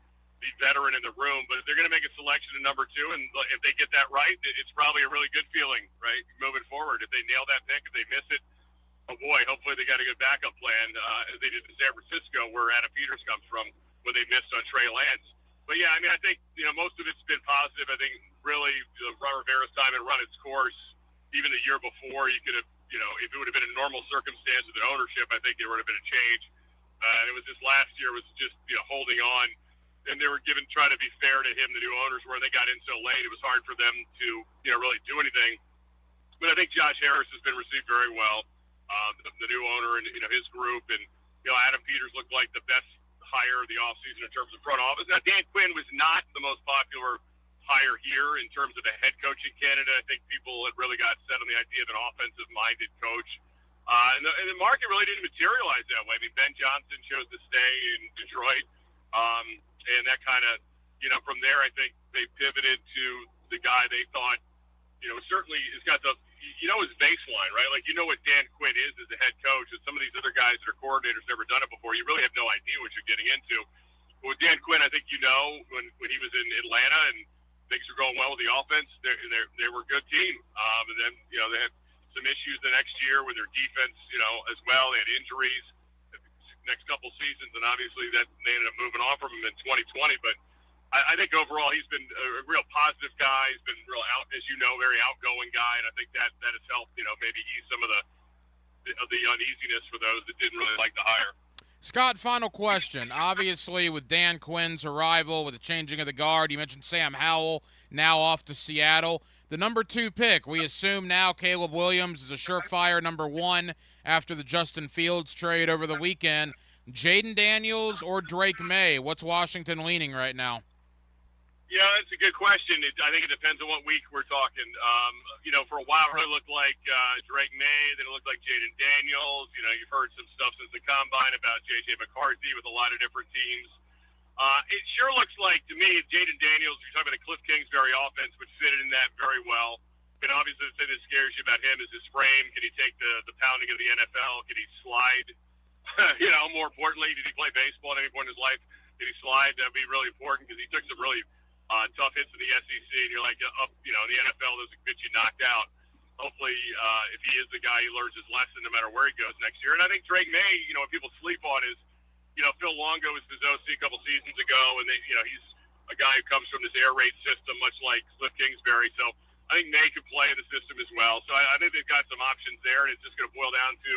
the veteran in the room. But they're going to make a selection at number 2, and if they get that right, it's probably a really good feeling, right, moving forward. If they nail that pick, if they miss it, oh, boy, hopefully they got a good backup plan, as they did in San Francisco, where Adam Peters comes from, when they missed on Trey Lance. But, yeah, I mean, I think, most of it's been positive. I think, really, Ron Rivera's time had run its course. Even the year before, you could have, if it would have been a normal circumstance with the ownership, I think there would have been a change. And it was just last year was just, holding on. And they were trying to be fair to him, the new owners, where they got in so late. It was hard for them to, really do anything. But I think Josh Harris has been received very well, the new owner and, his group. And, Adam Peters looked like the best hire of the offseason in terms of front office. Now, Dan Quinn was not the most popular hire here in terms of a head coaching candidate. I think people had really got set on the idea of an offensive-minded coach. And the market really didn't materialize that way. I mean, Ben Johnson chose to stay in Detroit. And that kind of, from there, I think they pivoted to the guy they thought, certainly has got the, his baseline, right? Like, what Dan Quinn is as a head coach, and some of these other guys that are coordinators never done it before. You really have no idea what you're getting into. But with Dan Quinn, I think when he was in Atlanta and things were going well with the offense, they were a good team. And then, they had some issues the next year with their defense, as well. They had injuries the next couple seasons, and obviously that they ended up moving on from him in 2020. But I think overall he's been a real positive guy. He's been real very outgoing guy, and I think that has helped, maybe ease some of the uneasiness for those that didn't really like the hire. Scott, final question. Obviously, with Dan Quinn's arrival, with the changing of the guard, you mentioned Sam Howell now off to Seattle. The number 2 pick, we assume now Caleb Williams is a surefire number 1 after the Justin Fields trade over the weekend. Jaden Daniels or Drake May? What's Washington leaning right now? Yeah, that's a good question. I think it depends on what week we're talking. For a while it really looked like Drake May, then it looked like Jaden Daniels. You've heard some stuff since the Combine about J.J. McCarthy with a lot of different teams. It sure looks like, to me, Jaden Daniels, you're talking about the Cliff Kingsbury offense, which fit in that very well. And obviously the thing that scares you about him is his frame. Can he take the pounding of the NFL? Can he slide? More importantly, did he play baseball at any point in his life? Did he slide? That would be really important because he took some really tough hits in the SEC, and you're like, the NFL doesn't get you knocked out. Hopefully, if he is the guy, he learns his lesson no matter where he goes next year. And I think Drake May, what people sleep on is, Phil Longo was his OC a couple seasons ago, and he's a guy who comes from this air raid system, much like Cliff Kingsbury. So I think May could play in the system as well. So I think they've got some options there, and it's just going to boil down to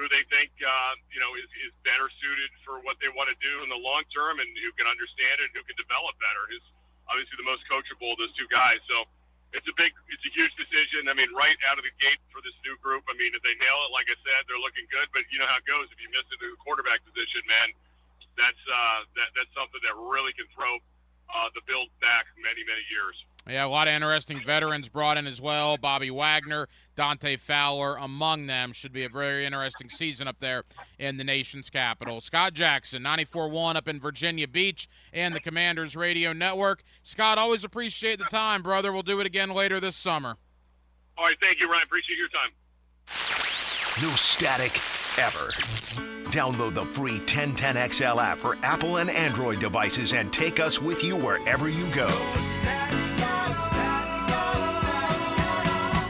who they think, is better suited for what they want to do in the long term, and who can understand it, and who can develop better. Who's obviously the most coachable of those 2 guys. So it's a huge decision. I mean, right out of the gate for this new group. I mean, if they nail it, like I said, they're looking good. But you know how it goes. If you miss it in the quarterback position, man, that's something that really can throw the Bills back many, many years. Yeah, a lot of interesting veterans brought in as well. Bobby Wagner, Dante Fowler among them. Should be a very interesting season up there in the nation's capital. Scott Jackson, 94.1 up in Virginia Beach and the Commanders Radio Network. Scott, always appreciate the time, brother. We'll do it again later this summer. All right, thank you, Ryan. Appreciate your time. No static ever. Download the free 1010XL app for Apple and Android devices and take us with you wherever you go.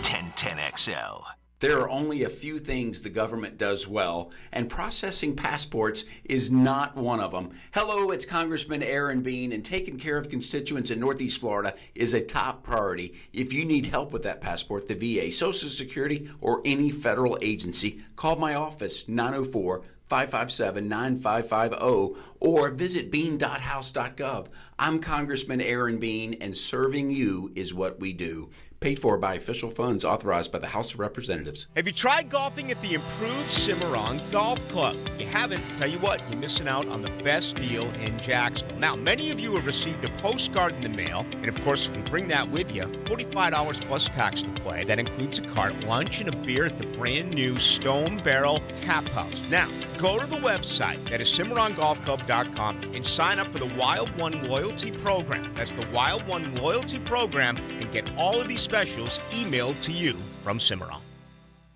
1010XL. There are only a few things the government does well, and processing passports is not one of them. Hello, it's Congressman Aaron Bean, and taking care of constituents in Northeast Florida is a top priority. If you need help with that passport, the VA, Social Security, or any federal agency, call my office, 904-557-9550, or visit bean.house.gov. I'm Congressman Aaron Bean, and serving you is what we do. Paid for by official funds authorized by the House of Representatives. Have you tried golfing at the improved Cimarron Golf Club? If you haven't, tell you what, you're missing out on the best deal in Jacksonville. Now, many of you have received a postcard in the mail, and of course, if you bring that with you, $45 plus tax to play. That includes a cart, lunch, and a beer at the brand new Stone Barrel Tap House. Now, go to the website, that is CimarronGolfClub.com, and sign up for the Wild One Loyalty Program. That's the Wild One Loyalty Program, and get all of these specials emailed to you from Cimarron.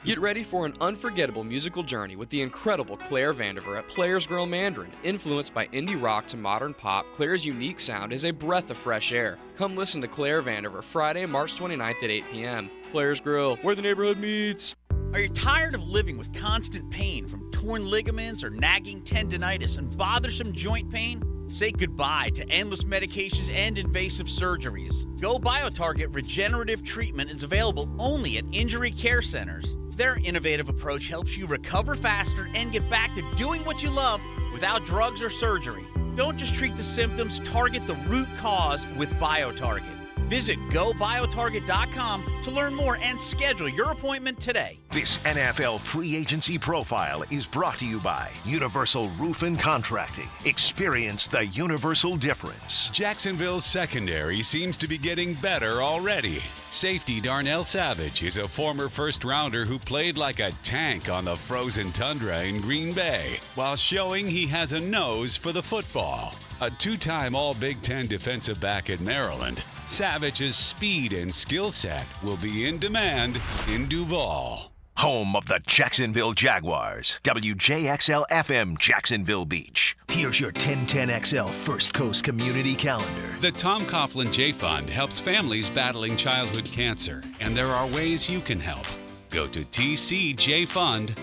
Get ready for an unforgettable musical journey with the incredible Claire Vandiver at Players Grill Mandarin. Influenced by indie rock to modern pop, Claire's unique sound is a breath of fresh air. Come listen to Claire Vandiver Friday, March 29th at 8 p.m. Players Grill, where the neighborhood meets. Are you tired of living with constant pain from torn ligaments or nagging tendinitis and bothersome joint pain? Say goodbye to endless medications and invasive surgeries. Go BioTarget Regenerative Treatment is available only at injury care centers. Their innovative approach helps you recover faster and get back to doing what you love without drugs or surgery. Don't just treat the symptoms, target the root cause with BioTarget. Visit GoBioTarget.com to learn more and schedule your appointment today. This NFL free agency profile is brought to you by Universal Roof and Contracting. Experience the universal difference. Jacksonville's secondary seems to be getting better already. Safety Darnell Savage is a former first-rounder who played like a tank on the frozen tundra in Green Bay, while showing he has a nose for the football. A two-time All-Big Ten defensive back at Maryland, Savage's speed and skill set will be in demand in Duval. Home of the Jacksonville Jaguars. WJXL-FM Jacksonville Beach. Here's your 1010XL First Coast Community Calendar. The Tom Coughlin J Fund helps families battling childhood cancer, and there are ways you can help. Go to tcjfund.org.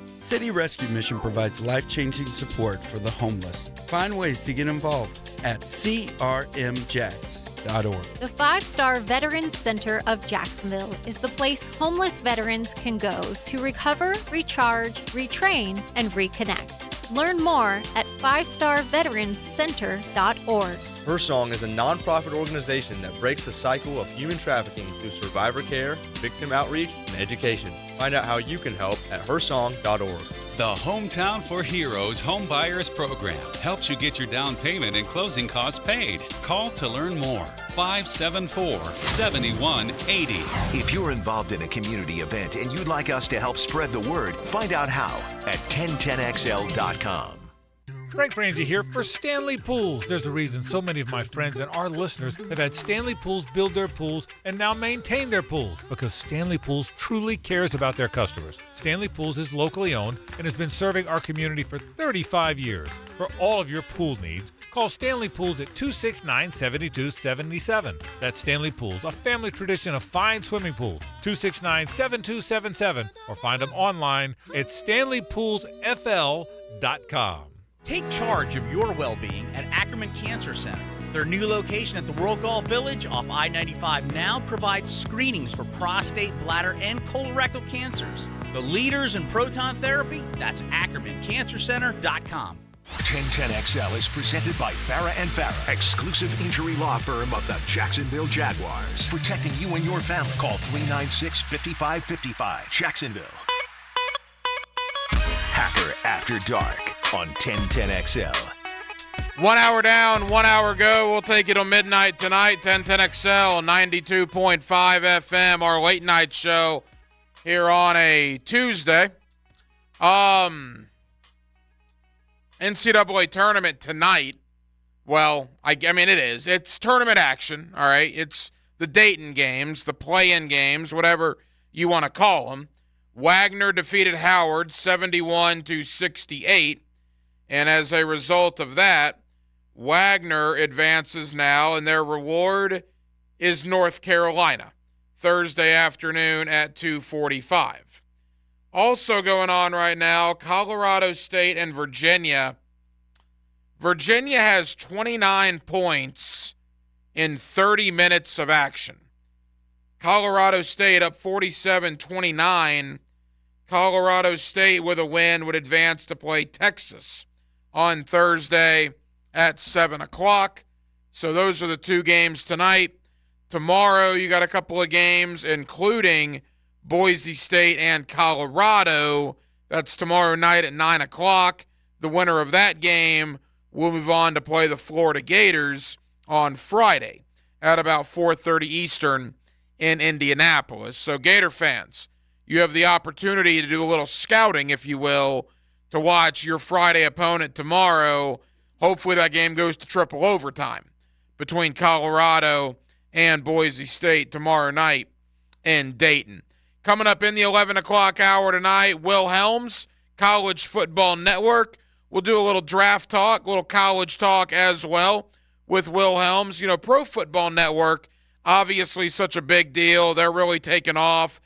City Rescue Mission provides life-changing support for the homeless. Find ways to get involved at crmjax.org. The 5-Star Veterans Center of Jacksonville is the place homeless veterans can go to recover, recharge, retrain, and reconnect. Learn more at 5starveteranscenter.org. Her Song is a nonprofit organization that breaks the cycle of human trafficking through survivor care, victim outreach, and education. Find out how you can help at hersong.org. The Hometown for Heroes Home Buyers Program helps you get your down payment and closing costs paid. Call to learn more. 574-7180. If you're involved in a community event and you'd like us to help spread the word, find out how at 1010XL.com. Frank Franzi here for Stanley Pools. There's a reason so many of my friends and our listeners have had Stanley Pools build their pools and now maintain their pools, because Stanley Pools truly cares about their customers. Stanley Pools is locally owned and has been serving our community for 35 years. For all of your pool needs, call Stanley Pools at 269-7277. That's Stanley Pools, a family tradition of fine swimming pools. 269-7277, or find them online at stanleypoolsfl.com. Take charge of your well-being at Ackerman Cancer Center. Their new location at the World Golf Village off I-95 now provides screenings for prostate, bladder, and colorectal cancers. The leaders in proton therapy, that's AckermanCancerCenter.com. 1010XL is presented by Farah & Farah, exclusive injury law firm of the Jacksonville Jaguars. Protecting you and your family. Call 396-5555. Jacksonville. Hacker After Dark on 1010XL. 1 hour down, 1 hour go. We'll take you till midnight tonight. 1010XL, 92.5 FM, our late night show here on a Tuesday. NCAA tournament tonight. Well, I mean, it is. It's tournament action, all right? It's the Dayton games, the play-in games, whatever you want to call them. Wagner defeated Howard 71-68, and as a result of that, Wagner advances now, and their reward is North Carolina, Thursday afternoon at 2:45. Also going on right now, Colorado State and Virginia. Virginia has 29 points in 30 minutes of action. Colorado State up 47-29. Colorado State with a win would advance to play Texas on Thursday at 7 o'clock. So those are the two games tonight. Tomorrow you got a couple of games, including Boise State and Colorado. That's tomorrow night at 9 o'clock. The winner of that game will move on to play the Florida Gators on Friday at about 4:30 Eastern in Indianapolis. So Gator fans, you have the opportunity to do a little scouting, if you will, to watch your Friday opponent tomorrow. Hopefully that game goes to triple overtime between Colorado and Boise State tomorrow night in Dayton. Coming up in the 11 o'clock hour tonight, Will Helms, College Football Network. We'll do a little draft talk, a little college talk as well with Will Helms. You know, Pro Football Network, obviously such a big deal. They're really taking off.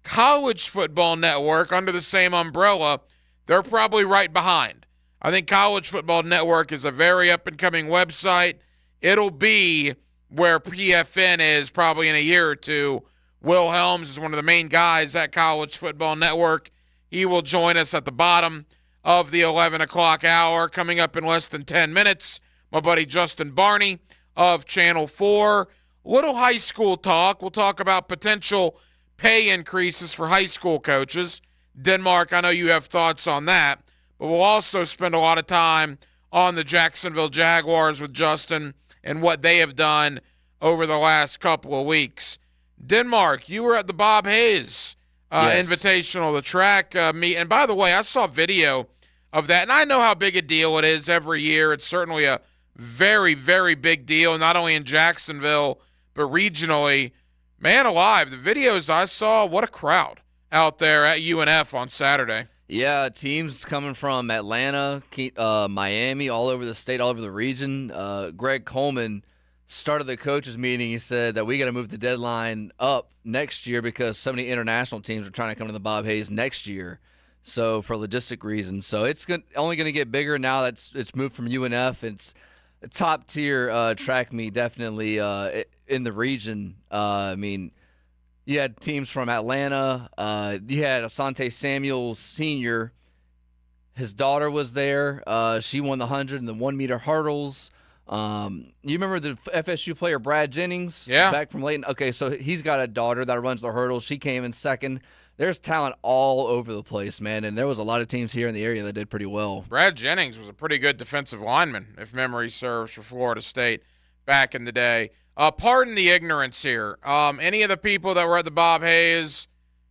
College Football Network, under the same umbrella, they're probably right behind. I think College Football Network is a very up-and-coming website. It'll be where PFN is probably in a year or two. Will Helms is one of the main guys at College Football Network. He will join us at the bottom of the 11 o'clock hour. Coming up in less than 10 minutes, my buddy Justin Barney of Channel 4. Little high school talk. We'll talk about potential pay increases for high school coaches. Denmark, I know you have thoughts on that. But we'll also spend a lot of time on the Jacksonville Jaguars with Justin and what they have done over the last couple of weeks. Denmark, you were at the Bob Hayes Invitational, the track meet. And by the way, I saw video of that, and I know how big a deal it is every year. It's certainly a very, very big deal, not only in Jacksonville, but regionally. Man alive, the videos I saw, what a crowd out there at UNF on Saturday. Yeah, teams coming from Atlanta, Miami, all over the state, all over the region. Greg Coleman started the coaches meeting. He said that we got to move the deadline up next year because so many international teams are trying to come to the Bob Hayes next year. So for logistic reasons, so it's only going to get bigger now that it's moved from UNF. It's a top tier track meet, definitely in the region. I mean, you had teams from Atlanta. You had Asante Samuel Sr. His daughter was there. She won the 100 and the 1 meter hurdles. You remember the FSU player Brad Jennings? Yeah. Back from Layton. Okay, so he's got a daughter that runs the hurdles. She came in second. There's talent all over the place, man, and there was a lot of teams here in the area that did pretty well. Brad Jennings was a pretty good defensive lineman, if memory serves, for Florida State back in the day. Pardon the ignorance here. Any of the people that were at the Bob Hayes,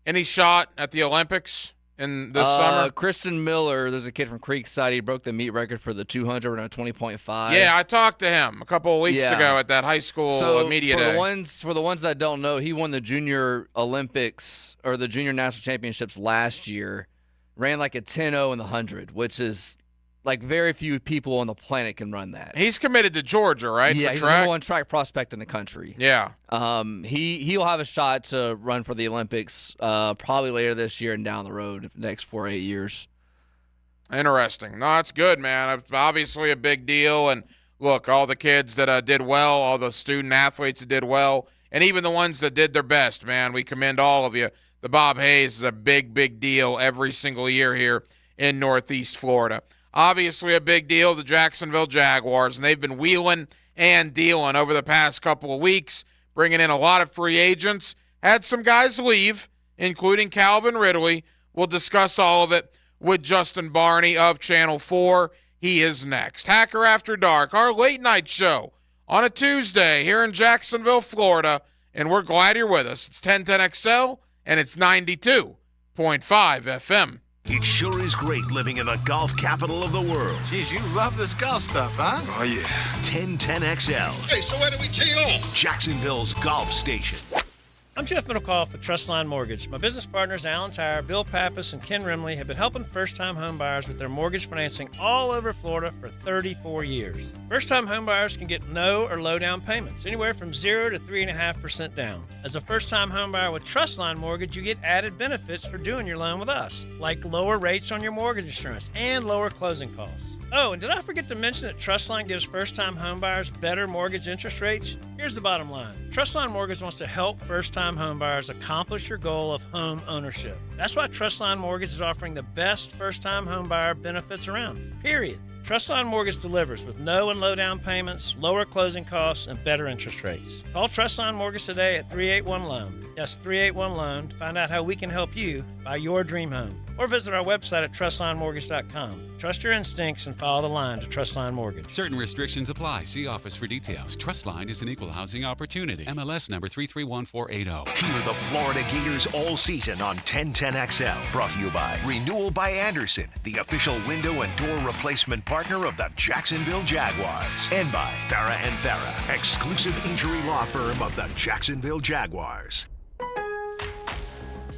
any shot at the Olympics in this summer? Christian Miller, there's a kid from Creekside. He broke the meet record for the 200 on a 20.5. Yeah, I talked to him a couple of weeks ago at that high school media day. For the ones that don't know, he won the Junior Olympics or the Junior National Championships last year. Ran like a 10-0 in the 100, which is like very few people on the planet can run that. He's committed to Georgia, right? Yeah, for he's track? the number one track prospect in the country. Yeah. He'll have a shot to run for the Olympics probably later this year and down the road, the next 4 or 8 years. Interesting. No, that's good, man. It's obviously a big deal. And look, all the kids that did well, all the student athletes that did well, and even the ones that did their best, man, we commend all of you. The Bob Hayes is a big, big deal every single year here in Northeast Florida. Obviously a big deal, the Jacksonville Jaguars, and they've been wheeling and dealing over the past couple of weeks, bringing in a lot of free agents. Had some guys leave, including Calvin Ridley. We'll discuss all of it with Justin Barney of Channel 4. He is next. Hacker After Dark, our late night show on a Tuesday here in Jacksonville, Florida, and we're glad you're with us. It's 1010XL, and it's 92.5 FM. It sure is great living in the golf capital of the world. Geez, you love this golf stuff, huh? Oh, yeah. 1010XL. Hey, so where do we tee off? Jacksonville's golf station. I'm Jeff Middlecoff with Trustline Mortgage. My business partners, Alan Tyre, Bill Pappas, and Ken Rimley, have been helping first-time homebuyers with their mortgage financing all over Florida for 34 years. First-time homebuyers can get no or low down payments, anywhere from 0 to 3.5% down. As a first-time homebuyer with Trustline Mortgage, you get added benefits for doing your loan with us, like lower rates on your mortgage insurance and lower closing costs. Oh, and did I forget to mention that Trustline gives first-time homebuyers better mortgage interest rates? Here's the bottom line. Trustline Mortgage wants to help first-time homebuyers accomplish your goal of home ownership. That's why Trustline Mortgage is offering the best first-time homebuyer benefits around, period. Trustline Mortgage delivers with no and low down payments, lower closing costs, and better interest rates. Call Trustline Mortgage today at 381-LOAN. Yes, 381-LOAN to find out how we can help you buy your dream home. Or visit our website at trustlinemortgage.com. Trust your instincts and follow the line to Trustline Mortgage. Certain restrictions apply. See office for details. Trustline is an equal housing opportunity. MLS number 331480. Hear the Florida Gators all season on 1010XL. Brought to you by Renewal by Anderson, the official window and door replacement partner of the Jacksonville Jaguars. And by Farah & Farah, exclusive injury law firm of the Jacksonville Jaguars.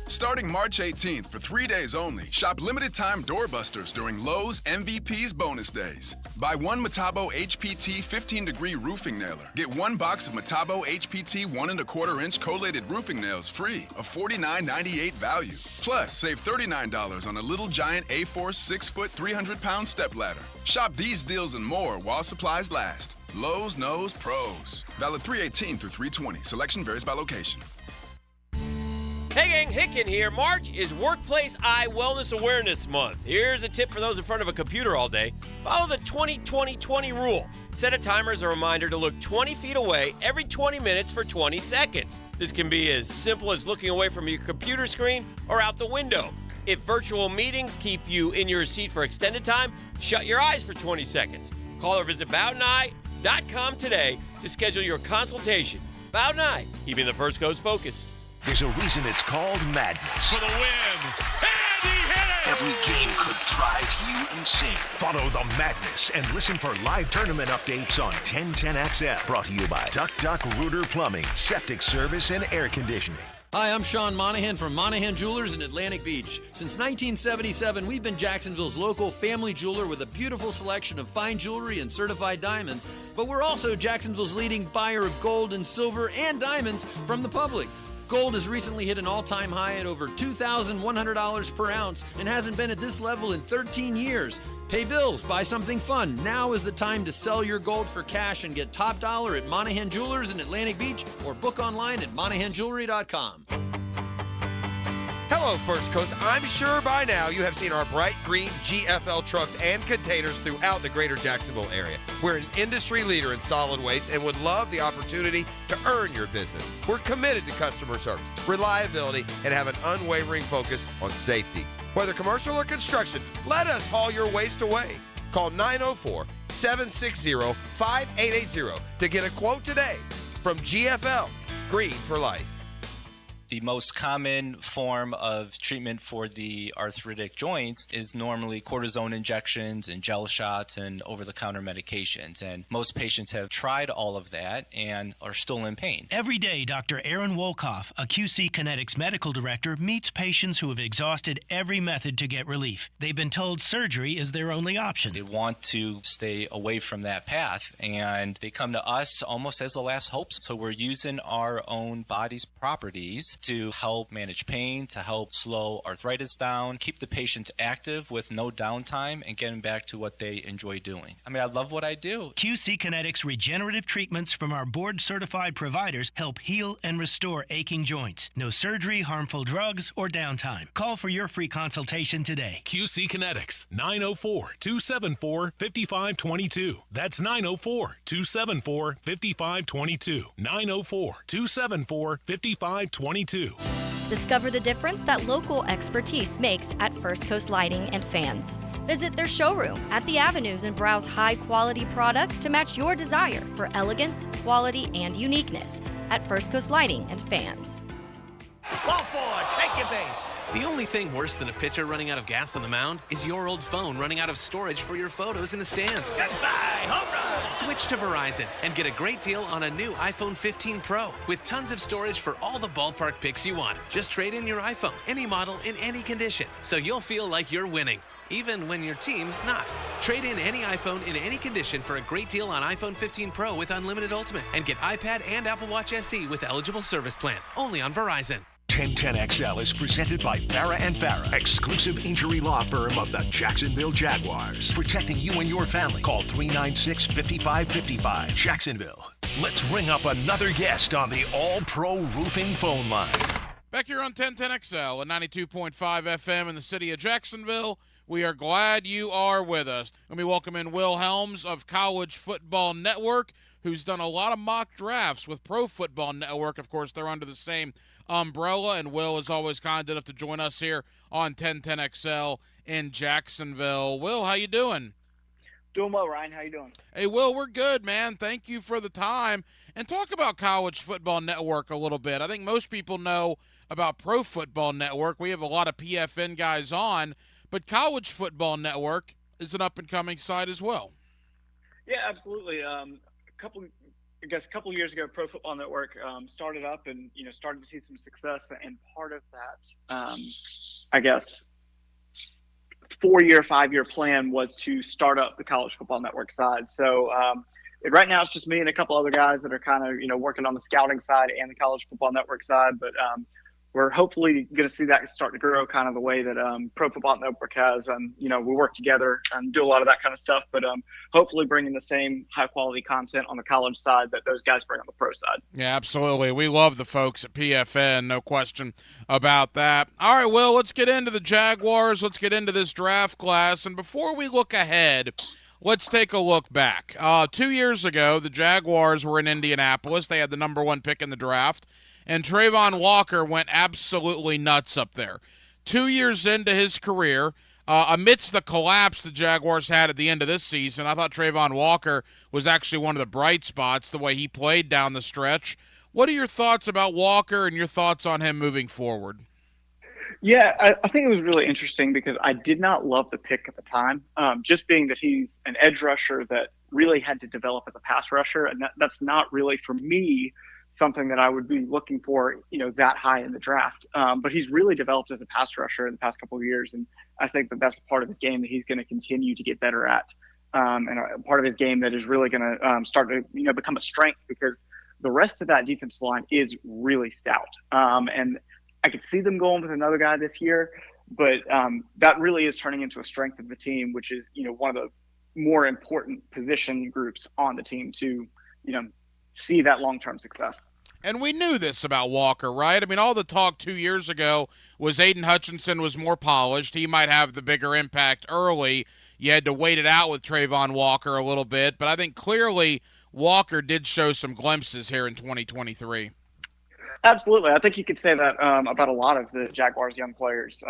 Starting March 18th for 3 days only, shop limited-time doorbusters during Lowe's MVP's bonus days. Buy one Metabo HPT 15-degree roofing nailer. Get one box of Metabo HPT 1 1/4-inch collated roofing nails free, a $49.98 value. Plus, save $39 on a Little Giant A4 6-foot 300-pound step ladder. Shop these deals and more while supplies last. Lowe's knows pros. Valid 3/18 through 3/20. Selection varies by location. Hey gang, Hicken here. March is Workplace Eye Wellness Awareness Month. Here's a tip for those in front of a computer all day. Follow the 20-20-20 rule. Set a timer as a reminder to look 20 feet away every 20 minutes for 20 seconds. This can be as simple as looking away from your computer screen or out the window. If virtual meetings keep you in your seat for extended time, shut your eyes for 20 seconds. Call or visit bowdeneye.com today to schedule your consultation. Bowden Eye, keeping the first coast focused. There's a reason it's called madness. For the win. And he hit it! Every game could drive you insane. Follow the madness and listen for live tournament updates on 1010XL. Brought to you by Duck Duck Rooter Plumbing, Septic Service, and Air Conditioning. Hi, I'm Sean Monahan from Monahan Jewelers in Atlantic Beach. Since 1977, we've been Jacksonville's local family jeweler with a beautiful selection of fine jewelry and certified diamonds. But we're also Jacksonville's leading buyer of gold and silver and diamonds from the public. Gold has recently hit an all-time high at over $2,100 per ounce and hasn't been at this level in 13 years. Pay bills, buy something fun. Now is the time to sell your gold for cash and get top dollar at Monahan Jewelers in Atlantic Beach or book online at monahanjewelry.com. Hello, First Coast. I'm sure by now you have seen our bright green GFL trucks and containers throughout the greater Jacksonville area. We're an industry leader in solid waste and would love the opportunity to earn your business. We're committed to customer service, reliability, and have an unwavering focus on safety. Whether commercial or construction, let us haul your waste away. Call 904-760-5880 to get a quote today from GFL, Green for Life. The most common form of treatment for the arthritic joints is normally cortisone injections and gel shots and over-the-counter medications. And most patients have tried all of that and are still in pain. Every day, Dr. Aaron Wolkoff, a QC Kinetics medical director, meets patients who have exhausted every method to get relief. They've been told surgery is their only option. They want to stay away from that path, and they come to us almost as a last hope. So we're using our own body's properties to help manage pain, to help slow arthritis down, keep the patients active with no downtime, and get them back to what they enjoy doing. I mean, I love what I do. QC Kinetics regenerative treatments from our board-certified providers help heal and restore aching joints. No surgery, harmful drugs, or downtime. Call for your free consultation today. QC Kinetics, 904-274-5522. That's 904-274-5522. 904-274-5522. Discover the difference that local expertise makes at First Coast Lighting and Fans. Visit their showroom at the Avenues and browse high-quality products to match your desire for elegance, quality, and uniqueness at First Coast Lighting and Fans. Ball forward, take your base. The only thing worse than a pitcher running out of gas on the mound is your old phone running out of storage for your photos in the stands. Goodbye, home run. Switch to Verizon and get a great deal on a new iPhone 15 Pro with tons of storage for all the ballpark pics you want. Just trade in your iPhone, any model, in any condition, so you'll feel like you're winning, even when your team's not. Trade in any iPhone in any condition for a great deal on iPhone 15 Pro with Unlimited Ultimate and get iPad and Apple Watch SE with eligible service plan. Only on Verizon. 1010XL is presented by Farah and Farah, exclusive injury law firm of the Jacksonville Jaguars. Protecting you and your family. Call 396-5555. Jacksonville. Let's ring up another guest on the All-Pro Roofing phone line. Back here on 1010XL at 92.5 FM in the city of Jacksonville. We are glad you are with us. Let me welcome in Will Helms of College Football Network, who's done a lot of mock drafts with Pro Football Network. Of course, they're under the same umbrella, and Will is always kind enough to join us here on 1010XL in Jacksonville. Will, how you doing? Doing well, Ryan. How you doing? Hey, Will, we're good, man. Thank you for the time. And talk about College Football Network a little bit. I think most people know about Pro Football Network. We have a lot of PFN guys on, but College Football Network is an up-and-coming site as well. Yeah, absolutely. A couple years ago, Pro Football Network started up and started to see some success. And part of that, 4-year, 5-year plan was to start up the College Football Network side. So right now it's just me and a couple other guys that are kind of working on the scouting side and the College Football Network side. But we're hopefully going to see that start to grow kind of the way that Pro Football Network has. We work together and do a lot of that kind of stuff, but hopefully bringing the same high-quality content on the college side that those guys bring on the pro side. Yeah, absolutely. We love the folks at PFN, no question about that. All right, Will, let's get into the Jaguars. Let's get into this draft class. And before we look ahead, let's take a look back. 2 years ago, the Jaguars were in Indianapolis. They had the number 1 pick in the draft. And Trayvon Walker went absolutely nuts up there. 2 years into his career, amidst the collapse the Jaguars had at the end of this season, I thought Trayvon Walker was actually one of the bright spots, the way he played down the stretch. What are your thoughts about Walker and your thoughts on him moving forward? Yeah, I think it was really interesting because I did not love the pick at the time, just being that he's an edge rusher that really had to develop as a pass rusher, and that's not really, for me, something that I would be looking for, that high in the draft. But he's really developed as a pass rusher in the past couple of years, and I think that that's part of his game that he's going to continue to get better at, and a part of his game that is really going to start to become a strength, because the rest of that defensive line is really stout. And I could see them going with another guy this year, but that really is turning into a strength of the team, which is one of the more important position groups on the team to see that long-term success. And we knew this about Walker, right? I mean, all the talk 2 years ago was Aiden Hutchinson was more polished. He might have the bigger impact early. You had to wait it out with Trayvon Walker a little bit. But I think clearly Walker did show some glimpses here in 2023. Absolutely. I think you could say that about a lot of the Jaguars' young players.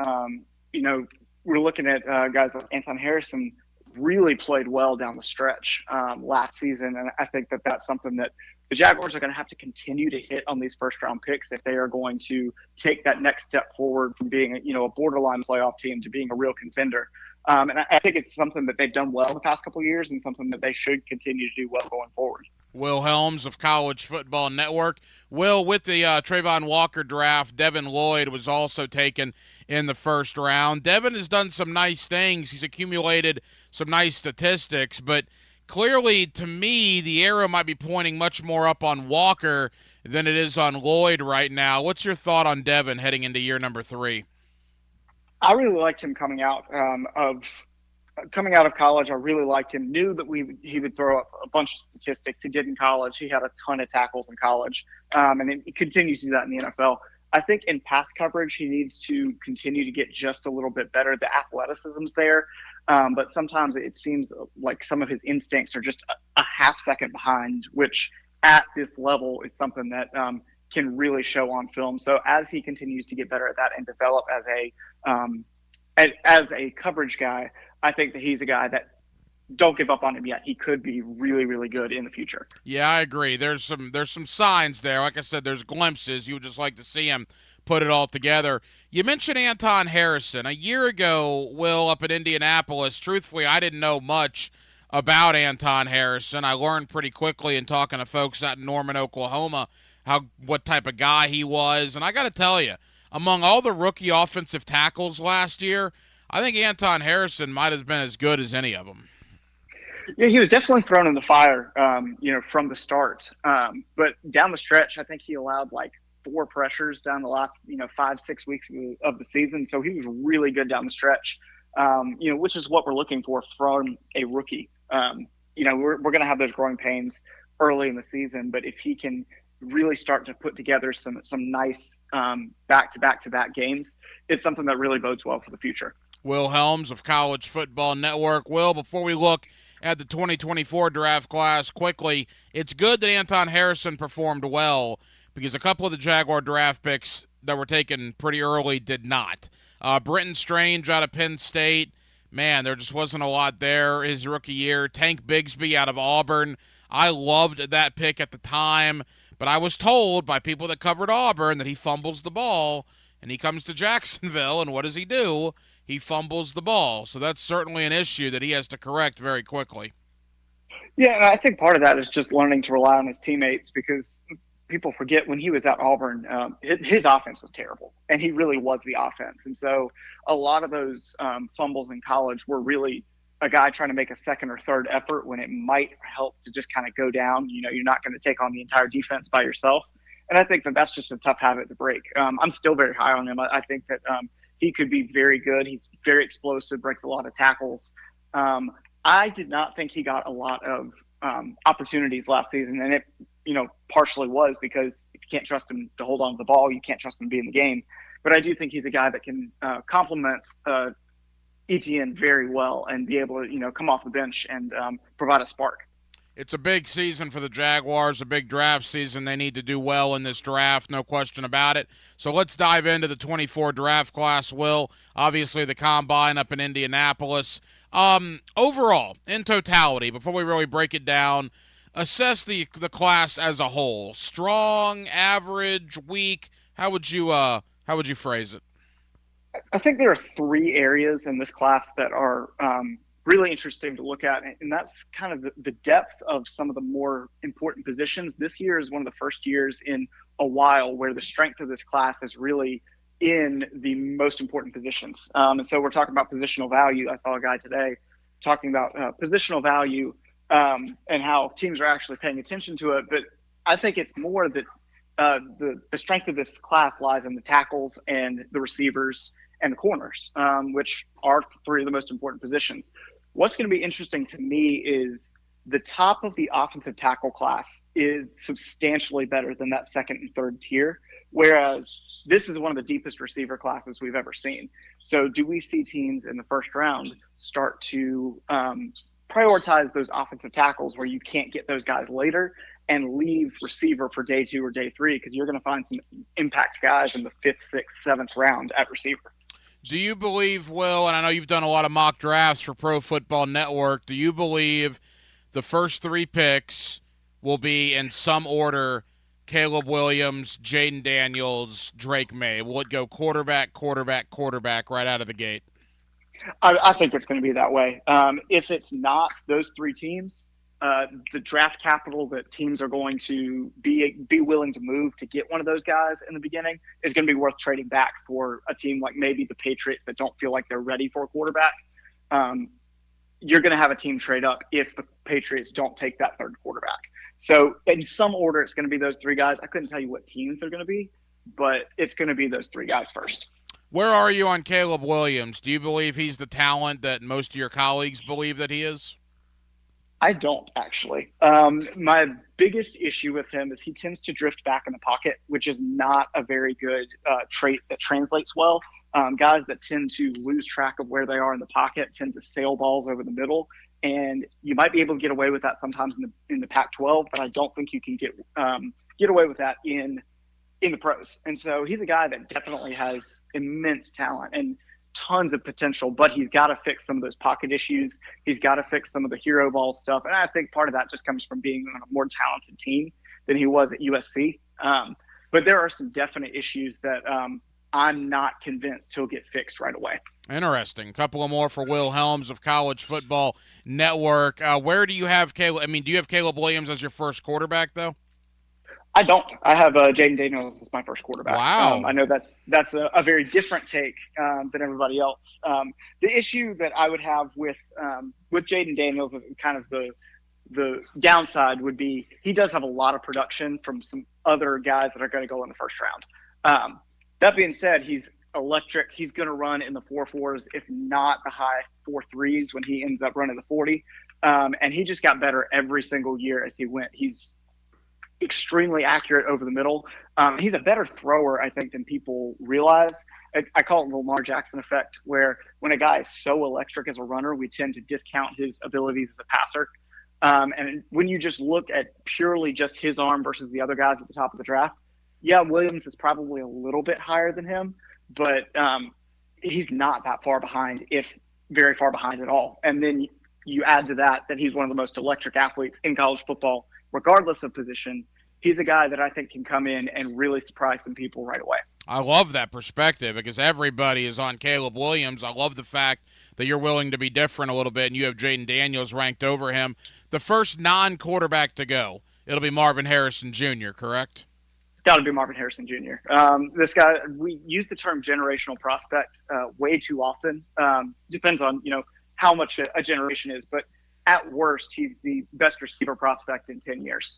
We're looking at guys like Anton Harrison really played well down the stretch last season. And I think that that's something that the Jaguars are going to have to continue to hit on these first-round picks if they are going to take that next step forward from being a borderline playoff team to being a real contender. And I think it's something that they've done well the past couple of years and something that they should continue to do well going forward. Will Helms of College Football Network. Will, with the Trayvon Walker draft, Devin Lloyd was also taken in the first round. Devin has done some nice things. He's accumulated some nice statistics, but clearly, to me, the arrow might be pointing much more up on Walker than it is on Lloyd right now. What's your thought on Devin heading into year number 3? I really liked him coming out of college. I really liked him. Knew that he would throw up a bunch of statistics. He did in college. He had a ton of tackles in college, and he continues to do that in the NFL. I think in pass coverage, he needs to continue to get just a little bit better. The athleticism's there, but sometimes it seems like some of his instincts are just a half second behind, which at this level is something that can really show on film. So as he continues to get better at that and develop as a coverage guy, I think that he's a guy that don't give up on him yet. He could be really, really good in the future. Yeah, I agree. There's some signs there. Like I said, there's glimpses. You would just like to see him put it all together. You mentioned Anton Harrison. A year ago, Will, up at Indianapolis, truthfully, I didn't know much about Anton Harrison. I learned pretty quickly in talking to folks out in Norman, Oklahoma, what type of guy he was. And I got to tell you, among all the rookie offensive tackles last year, I think Anton Harrison might have been as good as any of them. Yeah, he was definitely thrown in the fire, from the start. But down the stretch, I think he allowed like 4 pressures down the last, 5-6 weeks of the season. So he was really good down the stretch, which is what we're looking for from a rookie. We're going to have those growing pains early in the season, but if he can really start to put together some nice back-to-back games, it's something that really bodes well for the future. Will Helms of College Football Network. Will, before we look at the 2024 draft class quickly, it's good that Anton Harrison performed well because a couple of the Jaguar draft picks that were taken pretty early did not. Brenton Strange out of Penn State, man, there just wasn't a lot there his rookie year. Tank Bigsby out of Auburn, I loved that pick at the time, but I was told by people that covered Auburn that he fumbles the ball, and he comes to Jacksonville, and what does he do? He fumbles the ball. So that's certainly an issue that he has to correct very quickly. Yeah, and I think part of that is just learning to rely on his teammates because people forget when he was at Auburn, his offense was terrible, and he really was the offense. And so a lot of those fumbles in college were really a guy trying to make a second or third effort when it might help to just kind of go down. You're not going to take on the entire defense by yourself. And I think that that's just a tough habit to break. I'm still very high on him. I think that he could be very good. He's very explosive, breaks a lot of tackles. I did not think he got a lot of opportunities last season, and it, partially was because if you can't trust him to hold on to the ball, you can't trust him to be in the game. But I do think he's a guy that can complement Etienne very well and be able to, come off the bench and provide a spark. It's a big season for the Jaguars, a big draft season. They need to do well in this draft, no question about it. So let's dive into the 24 draft class, Will. Obviously, the combine up in Indianapolis. Overall, in totality, before we really break it down, assess the class as a whole. Strong, average, weak. How would you phrase it? I think there are 3 areas in this class that are really interesting to look at, and that's kind of the depth of some of the more important positions. This year is one of the first years in a while where the strength of this class is really in the most important positions. And so we're talking about positional value. I saw a guy today talking about positional value and how teams are actually paying attention to it. But I think it's more that the strength of this class lies in the tackles and the receivers and the corners, which are 3 of the most important positions. What's going to be interesting to me is the top of the offensive tackle class is substantially better than that second and third tier, whereas this is one of the deepest receiver classes we've ever seen. So do we see teams in the first round start to prioritize those offensive tackles where you can't get those guys later and leave receiver for day 2 or day 3 because you're going to find some impact guys in the 5th, 6th, 7th round at receiver. Do you believe, Will, and I know you've done a lot of mock drafts for Pro Football Network, do you believe the first 3 picks will be in some order Caleb Williams, Jaden Daniels, Drake May? Will it go quarterback, quarterback, quarterback right out of the gate? I think it's going to be that way. If it's not those 3 teams, the draft capital that teams are going to be willing to move to get one of those guys in the beginning is going to be worth trading back for a team like maybe the Patriots that don't feel like they're ready for a quarterback. You're going to have a team trade up if the Patriots don't take that 3rd quarterback. So in some order, it's going to be those 3 guys. I couldn't tell you what teams they're going to be, but it's going to be those 3 guys first. Where are you on Caleb Williams? Do you believe he's the talent that most of your colleagues believe that he is? I don't, actually. My biggest issue with him is he tends to drift back in the pocket, which is not a very good trait that translates well. Guys that tend to lose track of where they are in the pocket tend to sail balls over the middle, and you might be able to get away with that sometimes in the Pac-12, but I don't think you can get away with that in in the pros. And so he's a guy that definitely has immense talent and tons of potential, but he's got to fix some of those pocket issues. He's got to fix some of the hero ball stuff. And I think part of that just comes from being on a more talented team than he was at USC. But there are some definite issues that I'm not convinced he'll get fixed right away. Interesting. Couple of more for Will Helms of College Football Network. Where do you have Caleb? I mean, do you have Caleb Williams as your first quarterback, though? I don't. I have Jaden Daniels as my first quarterback. Wow. I know that's a very different take than everybody else. The issue that I would have with Jaden Daniels is kind of the downside would be he does have a lot of production from some other guys that are going to go in the first round. That being said, he's electric. He's going to run in the 4.4s, if not the high 4.3s when he ends up running the 40. And he just got better every single year as he went. He's extremely accurate over the middle. He's a better thrower, I think, than people realize. I call it the Lamar Jackson effect, where when a guy is so electric as a runner, we tend to discount his abilities as a passer. And when you just look at purely just his arm versus the other guys at the top of the draft, yeah, Williams is probably a little bit higher than him, but he's not that far behind, if very far behind at all. And then you add to that he's one of the most electric athletes in college football, regardless of position. He's a guy that I think can come in and really surprise some people right away. I love that perspective because everybody is on Caleb Williams. I love the fact that you're willing to be different a little bit, and you have Jaden Daniels ranked over him. The first non-quarterback to go, it'll be Marvin Harrison Jr., correct? It's got to be Marvin Harrison Jr. This guy, we use the term generational prospect way too often. Depends on, how much a generation is, but at worst, he's the best receiver prospect in 10 years.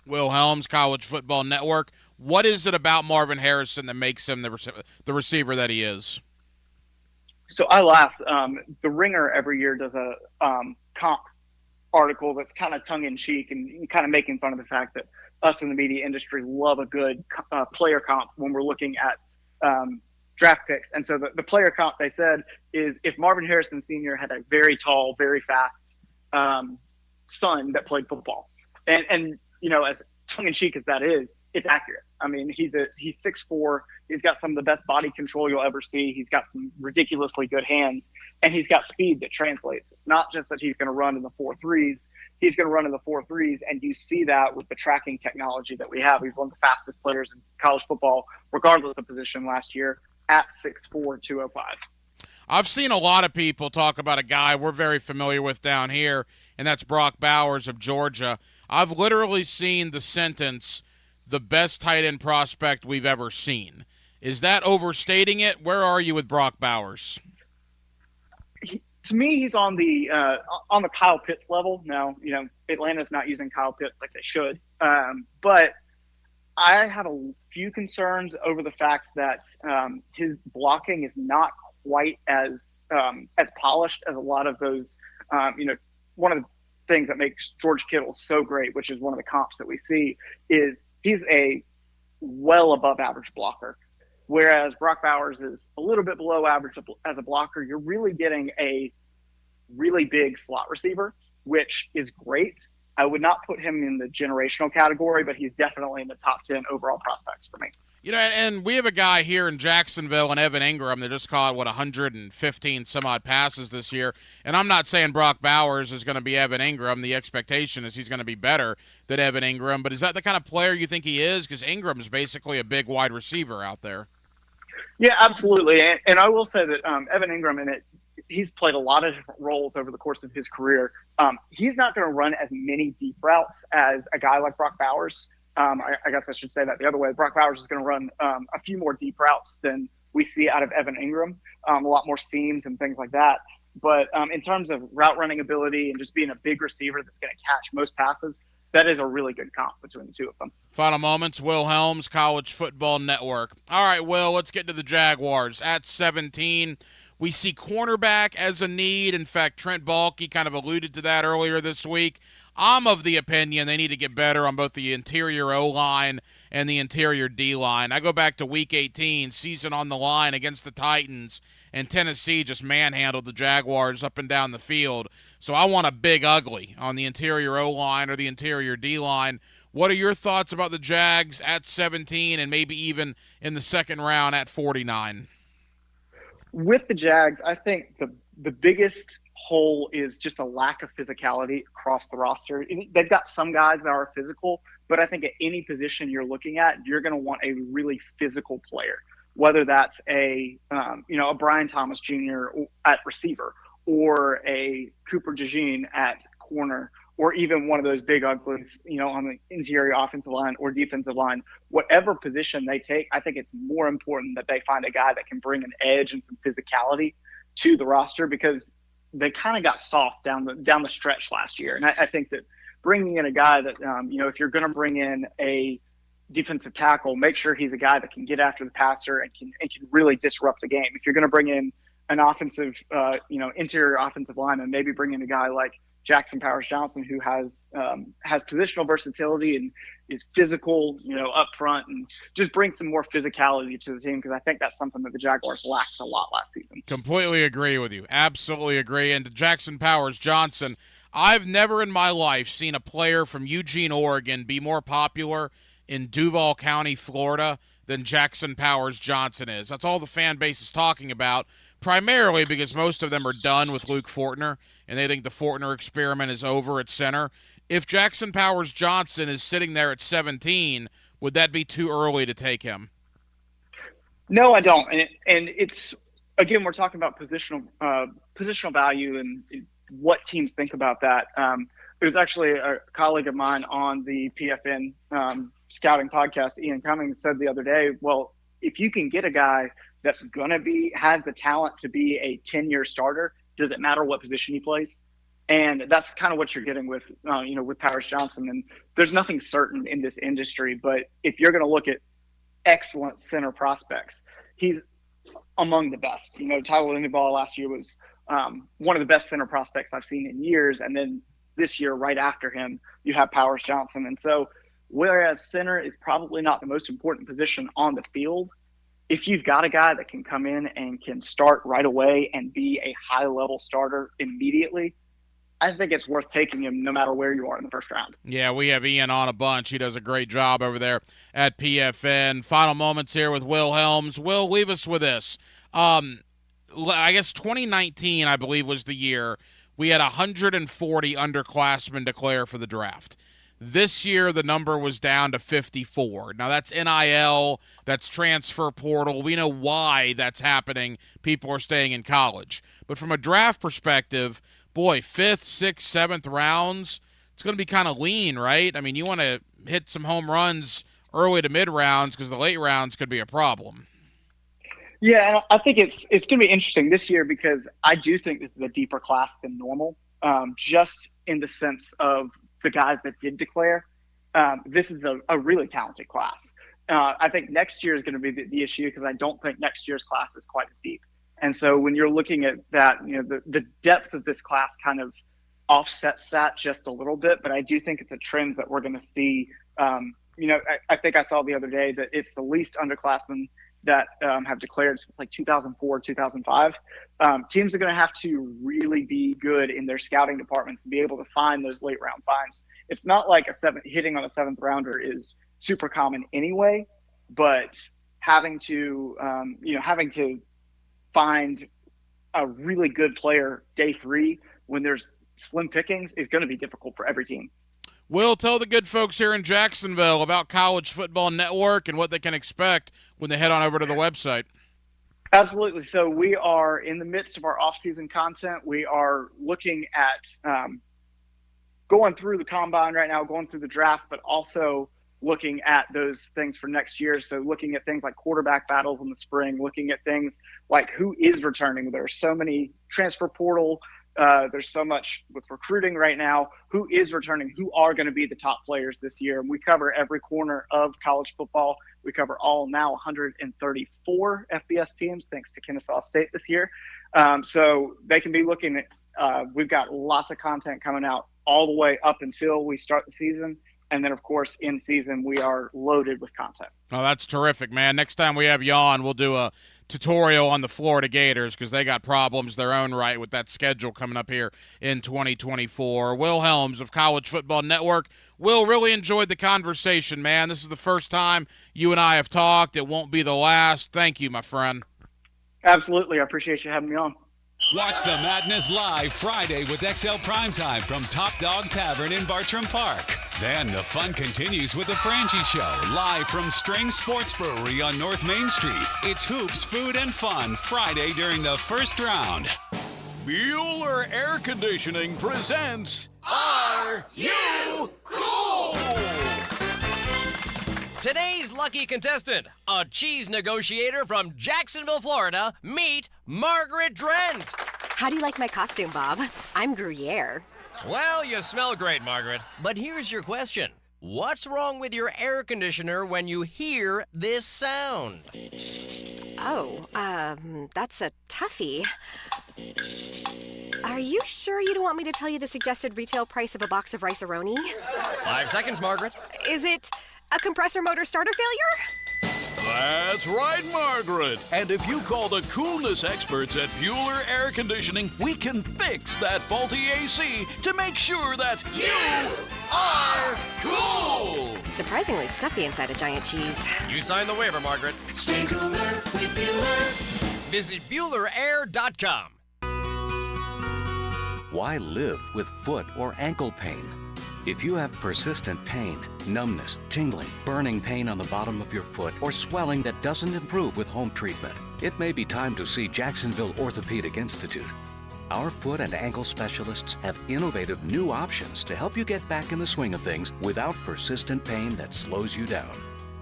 Will Helms, College Football Network. What is it about Marvin Harrison that makes him the receiver that he is? So I laughed. The Ringer every year does a comp article that's kind of tongue-in-cheek and kind of making fun of the fact that us in the media industry love a good player comp when we're looking at draft picks. And so the player comp, they said, is if Marvin Harrison Sr. had a very tall, very fast son that played football. And as tongue-in-cheek as that is, it's accurate. I mean, he's 6'4". He's got some of the best body control you'll ever see. He's got some ridiculously good hands, and he's got speed that translates. It's not just that he's going to run in the 4.3s. He's going to run in the 4.3s, and you see that with the tracking technology that we have. He's one of the fastest players in college football, regardless of position last year, at 6'4", 205. I've seen a lot of people talk about a guy we're very familiar with down here, and that's Brock Bowers of Georgia. I've literally seen the sentence, the best tight end prospect we've ever seen. Is that overstating it? Where are you with Brock Bowers? To me, he's on the Kyle Pitts level. Now, Atlanta's not using Kyle Pitts like they should. But I have a few concerns over the fact that his blocking is not quite as polished as a lot of those. One of the things that makes George Kittle so great, which is one of the comps that we see, is he's a well above average blocker. Whereas Brock Bowers is a little bit below average as a blocker. You're really getting a really big slot receiver, which is great. I would not put him in the generational category, but he's definitely in the top 10 overall prospects for me. And we have a guy here in Jacksonville and Evan Ingram that just caught, 115 some odd passes this year. And I'm not saying Brock Bowers is going to be Evan Ingram. The expectation is he's going to be better than Evan Ingram. But is that the kind of player you think he is? Because Ingram is basically a big wide receiver out there. Yeah, absolutely. And I will say that Evan Ingram, he's played a lot of different roles over the course of his career. He's not going to run as many deep routes as a guy like Brock Bowers. I guess I should say that the other way. Brock Bowers is going to run a few more deep routes than we see out of Evan Ingram, a lot more seams and things like that. But in terms of route running ability and just being a big receiver that's going to catch most passes, that is a really good comp between the two of them. Final moments, Will Helms, College Football Network. All right, Will, let's get to the Jaguars. At 17, we see cornerback as a need. In fact, Trent Baalke kind of alluded to that earlier this week. I'm of the opinion they need to get better on both the interior O-line and the interior D-line. I go back to Week 18, season on the line against the Titans, and Tennessee just manhandled the Jaguars up and down the field. So I want a big ugly on the interior O-line or the interior D-line. What are your thoughts about the Jags at 17 and maybe even in the second round at 49? With the Jags, I think the biggest hole is just a lack of physicality across the roster. They've got some guys that are physical, but I think at any position you're looking at, you're going to want a really physical player, whether that's a Brian Thomas Jr. at receiver or a Cooper DeJean at corner, or even one of those big uglies, on the interior offensive line or defensive line. Whatever position they take, I think it's more important that they find a guy that can bring an edge and some physicality to the roster, because they kind of got soft down the stretch last year. And I think that bringing in a guy that, if you're going to bring in a defensive tackle, make sure he's a guy that can get after the passer and can really disrupt the game. If you're going to bring in an offensive, interior offensive lineman, maybe bring in a guy like Jackson Powers Johnson, who has positional versatility and is physical, up front, and just bring some more physicality to the team, because I think that's something that the Jaguars lacked a lot last season. Completely agree with you. Absolutely agree. And to Jackson Powers Johnson, I've never in my life seen a player from Eugene, Oregon be more popular in Duval County, Florida than Jackson Powers Johnson is. That's all the fan base is talking about, primarily because most of them are done with Luke Fortner, and they think the Fortner experiment is over at center. If Jackson Powers Johnson is sitting there at 17, would that be too early to take him? No, I don't. And it's, again, we're talking about positional value and what teams think about that. There's actually a colleague of mine on the PFN scouting podcast, Ian Cummings, said the other day, well, if you can get a guy that's going to has the talent to be a 10-year starter, does it matter what position he plays? And that's kind of what you're getting with, with Powers Johnson. And there's nothing certain in this industry, but if you're going to look at excellent center prospects, he's among the best. Tyler Lindenbaugh last year was one of the best center prospects I've seen in years. And then this year, right after him, you have Powers Johnson. And so whereas center is probably not the most important position on the field, if you've got a guy that can come in and can start right away and be a high-level starter immediately, I think it's worth taking him no matter where you are in the first round. Yeah, we have Ian on a bunch. He does a great job over there at PFN. Final moments here with Will Helms. Will, leave us with this. I guess 2019, I believe, was the year we had 140 underclassmen declare for the draft. This year, the number was down to 54. Now, that's NIL, that's transfer portal. We know why that's happening. People are staying in college. But from a draft perspective, boy, 5th, 6th, 7th rounds, it's going to be kind of lean, right? I mean, you want to hit some home runs early to mid rounds because the late rounds could be a problem. Yeah, and I think it's going to be interesting this year because I do think this is a deeper class than normal, just in the sense of the guys that did declare. This is a really talented class. I think next year is going to be the issue because I don't think next year's class is quite as deep. And so when you're looking at that, the depth of this class kind of offsets that just a little bit. But I do think it's a trend that we're going to see. I think I saw the other day that it's the least underclassmen that have declared since like 2004, 2005. Teams are going to have to really be good in their scouting departments and be able to find those late round finds. It's not like hitting on a 7th rounder is super common anyway, but having to find a really good player day 3 when there's slim pickings is going to be difficult for every team. Will, tell the good folks here in Jacksonville about College Football Network and what they can expect when they head on over to the website. Absolutely. So we are in the midst of our off-season content. We are looking at going through the combine right now, going through the draft, but also looking at those things for next year. So looking at things like quarterback battles in the spring, looking at things like who is returning. There are so many transfer portal. There's so much with recruiting right now. Who is returning? Who are going to be the top players this year? And we cover every corner of college football. We cover all now 134 FBS teams, thanks to Kennesaw State this year. So they can be looking at, we've got lots of content coming out all the way up until we start the season. And then, of course, in season, we are loaded with content. Oh, that's terrific, man. Next time we have you on, we'll do a tutorial on the Florida Gators because they got problems their own right with that schedule coming up here in 2024. Will Helms of College Football Network. Will, really enjoyed the conversation, man. This is the first time you and I have talked. It won't be the last. Thank you, my friend. Absolutely. I appreciate you having me on. Watch the madness live Friday with XL Primetime from Top Dog Tavern in Bartram Park. Then the fun continues with the Frangie Show live from String Sports Brewery on North Main Street. It's hoops, food, and fun Friday during the first round. Bueller Air Conditioning presents Are You Cool? Today's lucky contestant, a cheese negotiator from Jacksonville, Florida. Meet Margaret Drent. How do you like my costume, Bob? I'm Gruyere. Well, you smell great, Margaret. But here's your question. What's wrong with your air conditioner when you hear this sound? Oh, that's a toughie. Are you sure you don't want me to tell you the suggested retail price of a box of Rice-A-Roni? 5 seconds, Margaret. Is it a compressor motor starter failure? That's right, Margaret. And if you call the coolness experts at Bueller Air Conditioning, we can fix that faulty AC to make sure that you are cool. It's surprisingly stuffy inside a giant cheese. You signed the waiver, Margaret. Stay cooler with Bueller. Visit BuellerAir.com. Why live with foot or ankle pain? If you have persistent pain, numbness, tingling, burning pain on the bottom of your foot, or swelling that doesn't improve with home treatment, it may be time to see Jacksonville Orthopedic Institute. Our foot and ankle specialists have innovative new options to help you get back in the swing of things without persistent pain that slows you down.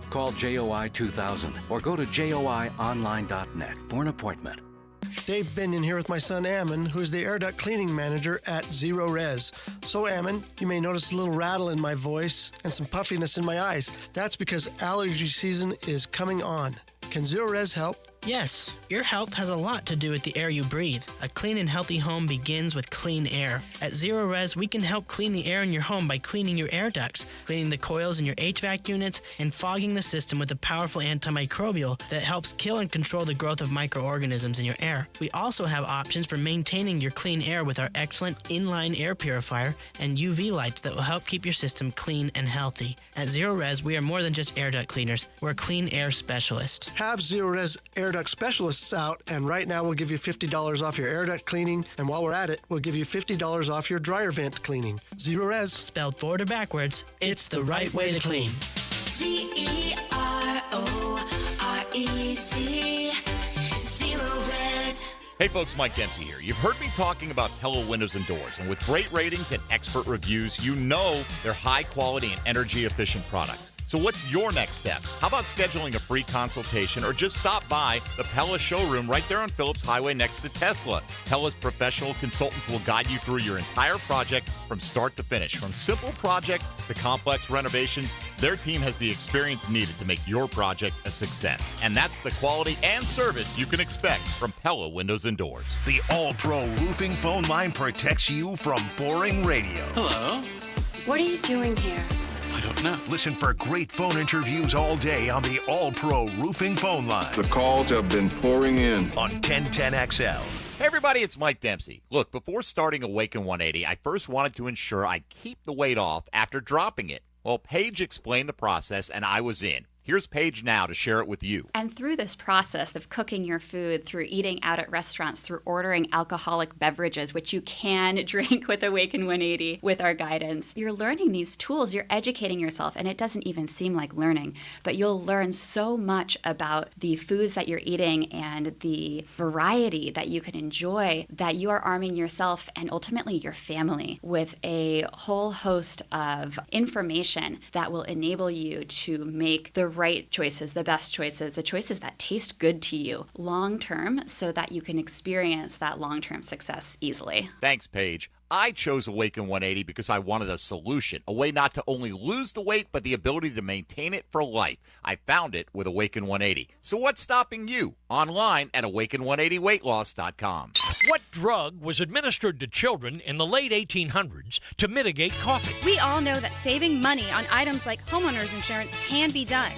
Call JOI 2000 or go to joionline.net for an appointment. Dave Binion here with my son Ammon, who is the air duct cleaning manager at Zero Res. So Ammon, you may notice a little rattle in my voice and some puffiness in my eyes. That's because allergy season is coming on. Can Zero Res help? Yes, your health has a lot to do with the air you breathe. A clean and healthy home begins with clean air. At Zero Res, we can help clean the air in your home by cleaning your air ducts, cleaning the coils in your HVAC units, and fogging the system with a powerful antimicrobial that helps kill and control the growth of microorganisms in your air. We also have options for maintaining your clean air with our excellent inline air purifier and UV lights that will help keep your system clean and healthy. At Zero Res, we are more than just air duct cleaners. We're a clean air specialist. Have Zero Res air duct specialists out, and right now we'll give you $50 off your air duct cleaning, and while we're at it, we'll give you $50 off your dryer vent cleaning. Zero Res. Spelled forward or backwards, it's the right way to clean. CEROREC. Zero Res. Hey folks, Mike Dempsey here. You've heard me talking about Pella Windows and Doors, and with great ratings and expert reviews, you know they're high quality and energy efficient products. So what's your next step? How about scheduling a free consultation or just stop by the Pella showroom right there on Phillips Highway next to Tesla? Pella's professional consultants will guide you through your entire project from start to finish. From simple projects to complex renovations, their team has the experience needed to make your project a success. And that's the quality and service you can expect from Pella Windows and Doors. The All-Pro Roofing phone line protects you from boring radio. Hello? What are you doing here? I don't know. Listen for great phone interviews all day on the All-Pro Roofing phone line. The calls have been pouring in. On 1010XL. Hey everybody, it's Mike Dempsey. Look, before starting Awaken 180, I first wanted to ensure I keep the weight off after dropping it. Well, Paige explained the process and I was in. Here's Paige now to share it with you. And through this process of cooking your food, through eating out at restaurants, through ordering alcoholic beverages, which you can drink with Awaken 180 with our guidance, you're learning these tools, you're educating yourself, and it doesn't even seem like learning, but you'll learn so much about the foods that you're eating and the variety that you can enjoy, that you are arming yourself and ultimately your family with a whole host of information that will enable you to make the right choices, the best choices, the choices that taste good to you long term so that you can experience that long-term success easily. Thanks, Paige. I chose Awaken 180 because I wanted a solution, a way not to only lose the weight, but the ability to maintain it for life. I found it with Awaken 180. So what's stopping you? Online at awaken180weightloss.com. What drug was administered to children in the late 1800s to mitigate coughing? We all know that saving money on items like homeowners insurance can be done.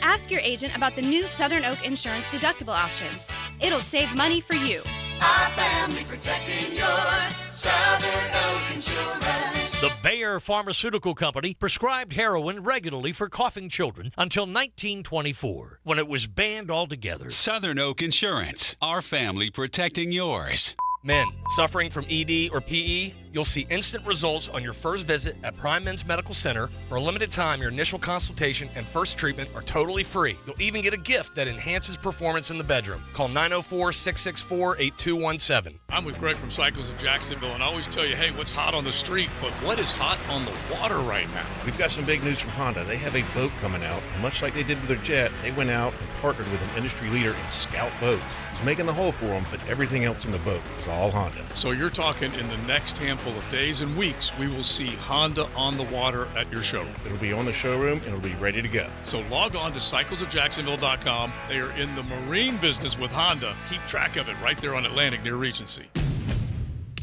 Ask your agent about the new Southern Oak Insurance deductible options. It'll save money for you. Our family protecting yours. Southern Oak Insurance. The Bayer Pharmaceutical Company prescribed heroin regularly for coughing children until 1924, when it was banned altogether. Southern Oak Insurance. Our family protecting yours. Men suffering from ED or PE, you'll see instant results on your first visit at Prime Men's Medical Center. For a limited time, your initial consultation and first treatment are totally free. You'll even get a gift that enhances performance in the bedroom. Call 904-664-8217. I'm with Greg from Cycles of Jacksonville, and I always tell you, hey, what's hot on the street, but what is hot on the water right now? We've got some big news from Honda. They have a boat coming out, and much like they did with their jet, they went out and partnered with an industry leader in Scout Boats. He's making the hull for them, but everything else in the boat is all Honda. So you're talking in the next handful of days and weeks, we will see Honda on the water at your showroom. It'll be on the showroom, and it'll be ready to go. So log on to cyclesofjacksonville.com. They are in the marine business with Honda. Keep track of it right there on Atlantic near Regency.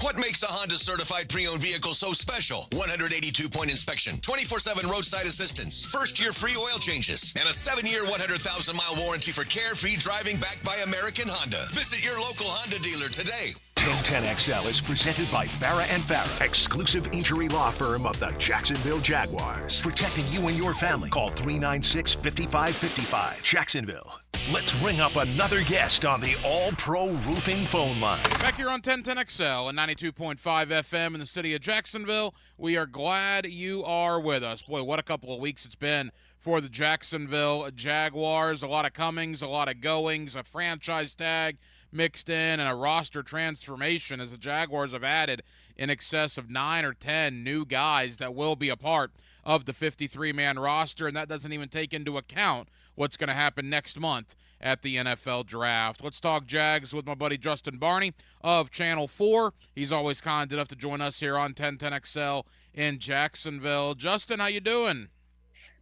What makes a Honda certified pre-owned vehicle so special? 182-point inspection, 24/7 roadside assistance, first-year free oil changes, and a 7-year, 100,000-mile warranty for carefree driving backed by American Honda. Visit your local Honda dealer today. 1010XL is presented by Farah and Farah, exclusive injury law firm of the Jacksonville Jaguars. Protecting you and your family. Call 396-5555. Jacksonville. Let's ring up another guest on the All-Pro Roofing phone line. Back here on 1010XL and 92.5 FM in the city of Jacksonville. We are glad you are with us. Boy, what a couple of weeks it's been for the Jacksonville Jaguars. A lot of comings, a lot of goings, a franchise tag mixed in, and a roster transformation as the Jaguars have added in excess of 9 or 10 new guys that will be a part of the 53-man roster, and that doesn't even take into account what's going to happen next month at the NFL Draft. Let's talk Jags with my buddy Justin Barney of Channel 4. He's always kind enough to join us here on 1010XL in Jacksonville. Justin, how you doing?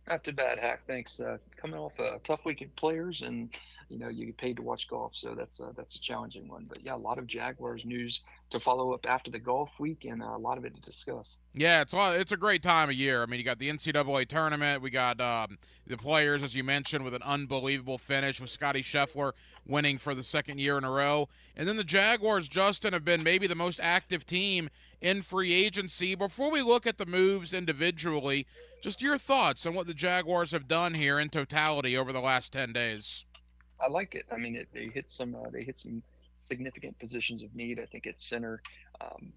Not too bad, Hack. Thanks. Coming off a tough week of players, and you get paid to watch golf, so that's a challenging one. But yeah, a lot of Jaguars news to follow up after the golf week, and a lot of it to discuss. Yeah, it's a great time of year. I mean, you got the NCAA tournament, we got the players, as you mentioned, with an unbelievable finish with Scotty Scheffler winning for the second year in a row, and then the Jaguars, Justin, have been maybe the most active team in free agency. Before we look at the moves individually, just your thoughts on what the Jaguars have done here in totality over the last 10 days. I like it. I mean, they hit some significant positions of need. I think at center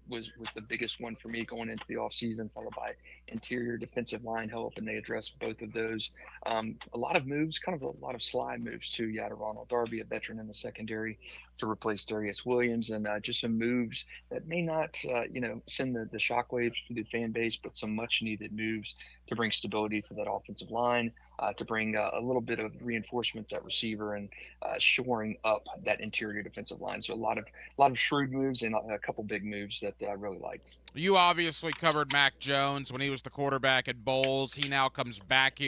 was the biggest one for me going into the offseason, followed by interior defensive line help, and they addressed both of those. A lot of moves, kind of a lot of slide moves too. You had a Ronald Darby, a veteran in the secondary, to replace Darius Williams, and just some moves that may not send the shockwaves to the fan base, but some much needed moves to bring stability to that offensive line, to bring a little bit of reinforcements at receiver, and shoring up that interior defensive line. So a lot of shrewd moves and a couple big moves that I really liked. You obviously covered Mac Jones when he was the quarterback at Bowles. He now comes back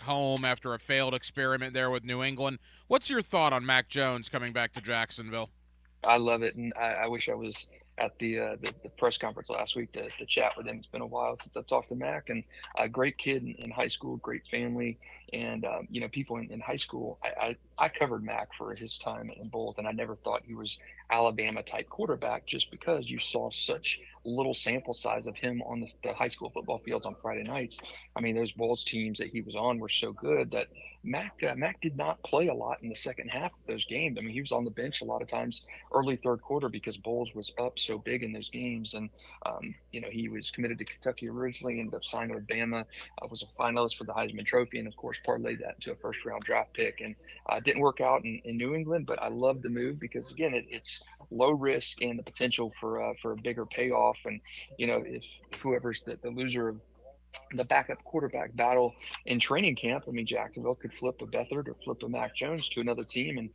home after a failed experiment there with New England. What's your thought on Mac Jones coming back to Jacksonville? I love it, and I wish I was at the press conference last week to chat with him. It's been a while since I've talked to Mac, and a great kid in high school, great family, and people in high school. I covered Mac for his time in Bowles, and I never thought he was Alabama type quarterback, just because you saw such little sample size of him on the high school football fields on Friday nights. I mean, those Bowles teams that he was on were so good that Mac did not play a lot in the second half of those games. I mean, he was on the bench a lot of times early third quarter because Bowles was up so big in those games. And, he was committed to Kentucky originally, ended up signing with Bama, was a finalist for the Heisman Trophy, and of course parlayed that into a first round draft pick. And didn't work out in New England, but I love the move because, again, it's low risk and the potential for a bigger payoff. And, if whoever's the loser of the backup quarterback battle in training camp, I mean, Jacksonville could flip a Beathard or flip a Mac Jones to another team and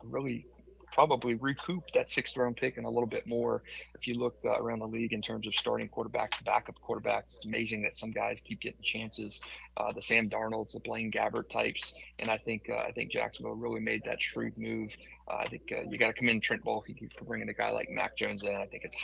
really probably recoup that sixth round pick and a little bit more. If you look around the league in terms of starting quarterbacks, backup quarterbacks, it's amazing that some guys keep getting chances. The Sam Darnolds, the Blaine Gabbert types, and I think Jacksonville really made that shrewd move. I think you got to commend Trent Baalke for bringing a guy like Mac Jones in. I think it's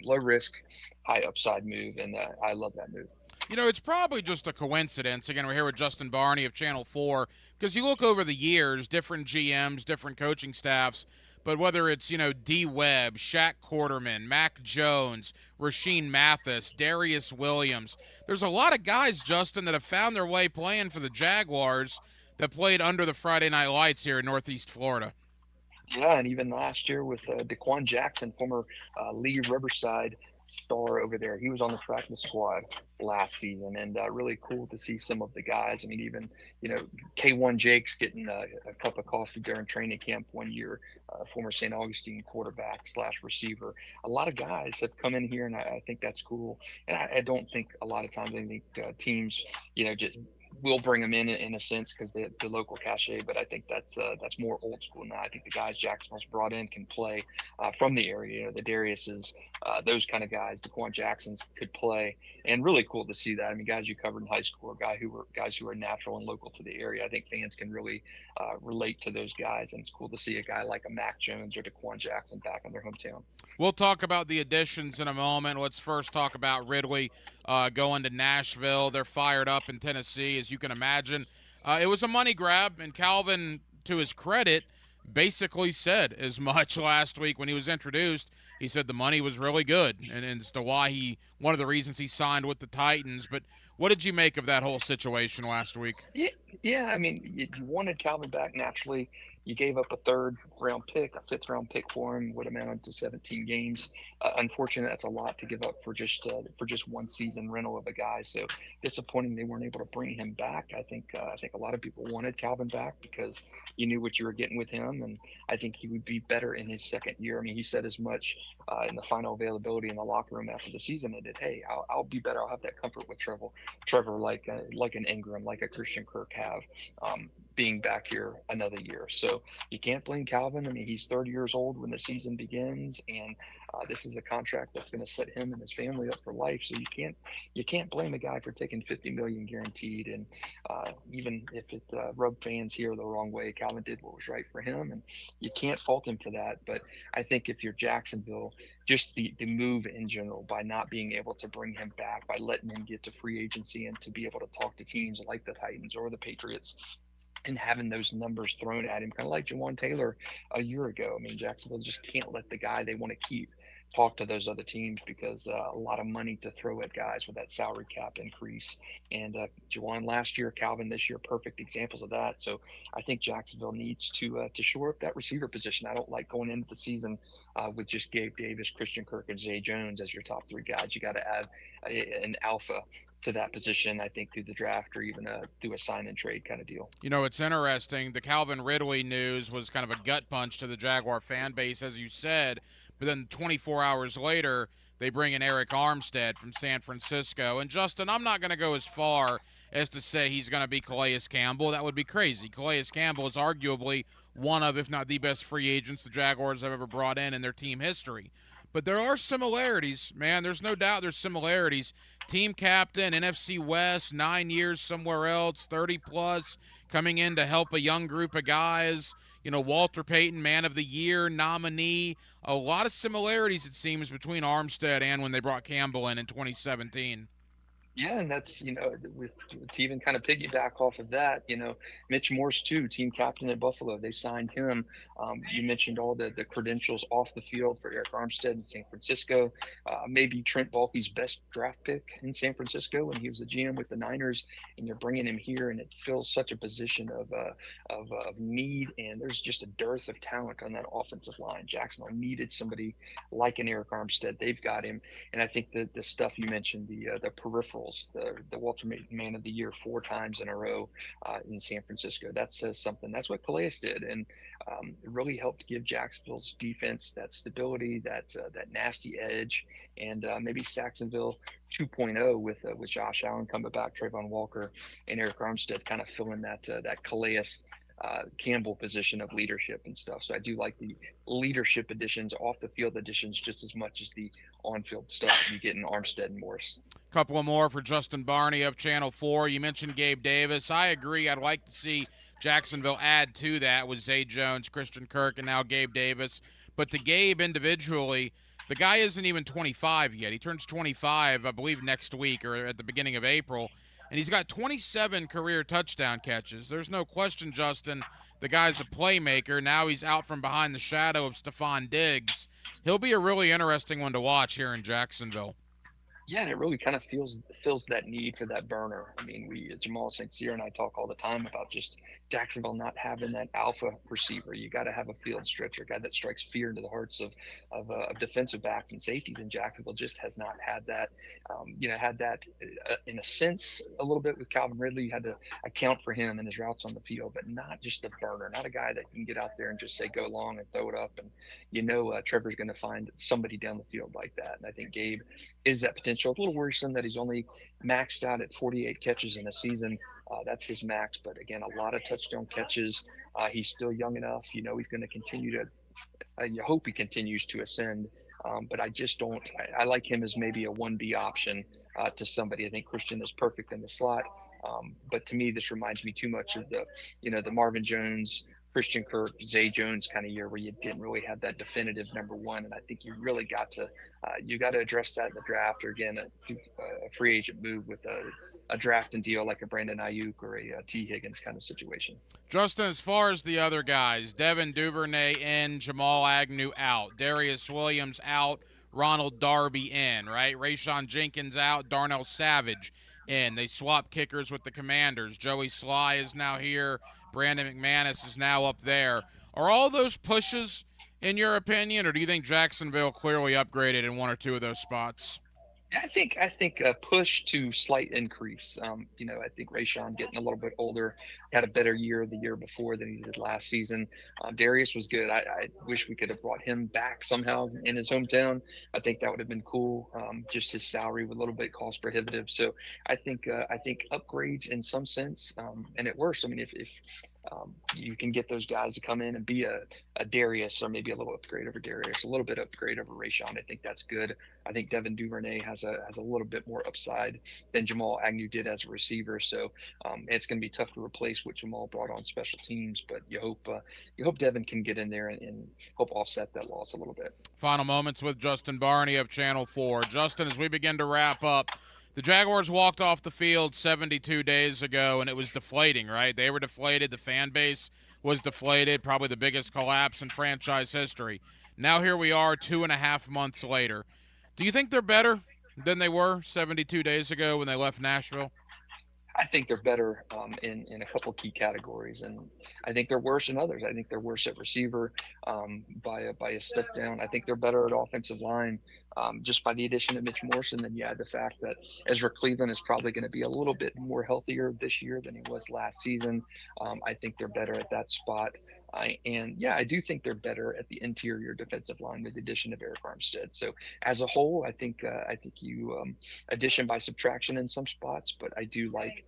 low risk, high upside move, and I love that move. You know, it's probably just a coincidence. Again, we're here with Justin Barney of Channel 4, because you look over the years, different GMs, different coaching staffs, but whether it's, D. Webb, Shaq Quarterman, Mac Jones, Rashean Mathis, Darius Williams, there's a lot of guys, Justin, that have found their way playing for the Jaguars that played under the Friday Night Lights here in Northeast Florida. Yeah, and even last year with DaQuan Jackson, former Lee Riverside star over there. He was on the practice squad last season, and really cool to see some of the guys. I mean, even, K1 Jake's getting a cup of coffee during training camp one year, former St. Augustine quarterback / receiver. A lot of guys have come in here, and I think that's cool. And I don't think a lot of times, I think teams, just will bring them in a sense because they have the local cachet, but I think that's more old school now. I think the guys Jacksonville's brought in can play from the area. The Darius's, those kind of guys, DaQuan Jackson's could play, and really cool to see that. I mean, guys you covered in high school, guys who are natural and local to the area. I think fans can really relate to those guys, and it's cool to see a guy like a Mac Jones or DaQuan Jackson back in their hometown. We'll talk about the additions in a moment. Let's first talk about Ridley going to Nashville. They're fired up in Tennessee, as you can imagine. It was a money grab, and Calvin, to his credit, basically said as much last week when he was introduced. He said the money was really good, and as to why one of the reasons he signed with the Titans. But what did you make of that whole situation last week? Yeah, I mean, you wanted Calvin back naturally. You gave up a third-round pick, a fifth-round pick for him, would amount to 17 games. Unfortunately, that's a lot to give up for just one season rental of a guy. So disappointing they weren't able to bring him back. I think a lot of people wanted Calvin back because you knew what you were getting with him, and I think he would be better in his second year. I mean, he said as much in the final availability in the locker room after the season. And hey, I'll be better. I'll have that comfort with Trevor, like an Ingram, like a Christian Kirk have, being back here another year. So you can't blame Calvin. I mean, he's 30 years old when the season begins, and this is a contract that's going to set him and his family up for life. So you can't blame a guy for taking $50 million guaranteed. And even if it rubbed fans here the wrong way, Calvin did what was right for him, and you can't fault him for that. But I think if you're Jacksonville, just the move in general, by not being able to bring him back, by letting him get to free agency and to be able to talk to teams like the Titans or the Patriots, and having those numbers thrown at him, kind of like Jawan Taylor a year ago. I mean, Jacksonville just can't let the guy they want to keep talk to those other teams because a lot of money to throw at guys with that salary cap increase. And Jawan last year, Calvin this year, perfect examples of that. So I think Jacksonville needs to shore up that receiver position. I don't like going into the season with just Gabe Davis, Christian Kirk, and Zay Jones as your top three guys. You got to add an alpha to that position, I think, through the draft or even through a sign and trade kind of deal. You know, it's interesting. The Calvin Ridley news was kind of a gut punch to the Jaguar fan base, as you said. But then 24 hours later, they bring in Eric Armstead from San Francisco. And, Justin, I'm not going to go as far as to say he's going to be Calais Campbell. That would be crazy. Calais Campbell is arguably one of, if not the best free agents the Jaguars have ever brought in their team history. But there are similarities, man. There's no doubt there's similarities. Team captain, NFC West, 9 years somewhere else, 30-plus, coming in to help a young group of guys. You know, Walter Payton, Man of the Year, nominee. A lot of similarities, it seems, between Armstead and when they brought Campbell in 2017. Yeah, and that's, with to even kind of piggyback off of that, Mitch Morse, too, team captain at Buffalo. They signed him. You mentioned all the credentials off the field for Eric Armstead in San Francisco. Maybe Trent Baalke's best draft pick in San Francisco when he was a GM with the Niners, and you're bringing him here, and it fills such a position of need, and there's just a dearth of talent on that offensive line. Jacksonville needed somebody like an Eric Armstead. They've got him, and I think that the stuff you mentioned, the peripheral, the Walter Man of the Year 4 times in a row in San Francisco. That says something. That's what Calais did, and it really helped give Jacksonville's defense that stability, that nasty edge, and maybe Saxonville 2.0 with Josh Allen coming back, Trayvon Walker, and Eric Armstead kind of filling that Calais Campbell position of leadership and stuff. So I do like the leadership additions, off the field additions, just as much as the on-field stuff you get in Armstead and Morris. Couple of more for Justin Barney of Channel 4. You mentioned Gabe Davis. I agree. I'd like to see Jacksonville add to that with Zay Jones, Christian Kirk, and now Gabe Davis. But to Gabe individually, The guy isn't even 25 yet. He turns 25, I believe, next week or at the beginning of April, and he's got 27 career touchdown catches. There's no question, Justin, the guy's a playmaker. Now he's out from behind the shadow of Stephon Diggs. He'll be a really interesting one to watch here in Jacksonville. Yeah, and it really kind of fills that need for that burner. I mean, Jamal St. Cyr and I talk all the time about just Jacksonville not having that alpha receiver. You got to have a field stretcher, a guy that strikes fear into the hearts of defensive backs and safeties. And Jacksonville just has not had that. Had that in a sense a little bit with Calvin Ridley. You had to account for him and his routes on the field, but not just a burner, not a guy that can get out there and just say go long and throw it up. And Trevor's going to find somebody down the field like that. And I think Gabe is that potential. A little worrisome that he's only maxed out at 48 catches in a season. That's his max, but again, a lot of touchdown catches. He's still young enough. He's going to continue to. You hope he continues to ascend, but I just don't. I like him as maybe a 1B option to somebody. I think Christian is perfect in the slot, but to me, this reminds me too much of the Marvin Jones, Christian Kirk, Zay Jones kind of year where you didn't really have that definitive number one. And I think you really got to address that in the draft, or again, a free agent move with a draft and deal like a Brandon Ayuk or a T. Higgins kind of situation. Justin, as far as the other guys, Devin Duvernay in, Jamal Agnew out, Darius Williams out, Ronald Darby in, right? Rayshon Jenkins out, Darnell Savage in. They swap kickers with the Commanders. Joey Sly is now here. Brandon McManus is now up there. Are all those pushes, in your opinion, or do you think Jacksonville clearly upgraded in one or two of those spots? I think a push to slight increase. I think Rayshon getting a little bit older, had a better year the year before than he did last season. Darius was good. I wish we could have brought him back somehow in his hometown. I think that would have been cool. Just his salary was a little bit cost prohibitive. So I think upgrades in some sense, and at worst, I mean, if you can get those guys to come in and be a Darius, or maybe a little upgrade over Darius, a little bit upgrade over Rayshon, I think that's good. I think Devin Duvernay has a little bit more upside than Jamal Agnew did as a receiver. So it's going to be tough to replace what Jamal brought on special teams, but you hope Devin can get in there and help offset that loss a little bit. Final moments with Justin Barney of Channel 4. Justin, as we begin to wrap up, the Jaguars walked off the field 72 days ago, and it was deflating, right? They were deflated. The fan base was deflated, probably the biggest collapse in franchise history. Now here we are 2.5 months later. Do you think they're better than they were 72 days ago when they left Nashville? I think they're better in a couple key categories, and I think they're worse in others. I think they're worse at receiver by a step down. I think they're better at offensive line just by the addition of Mitch Morrison. Then the fact that Ezra Cleveland is probably going to be a little bit more healthier this year than he was last season. I think they're better at that spot. I do think they're better at the interior defensive line with the addition of Eric Armstead. So as a whole, I think you addition by subtraction in some spots, but I do like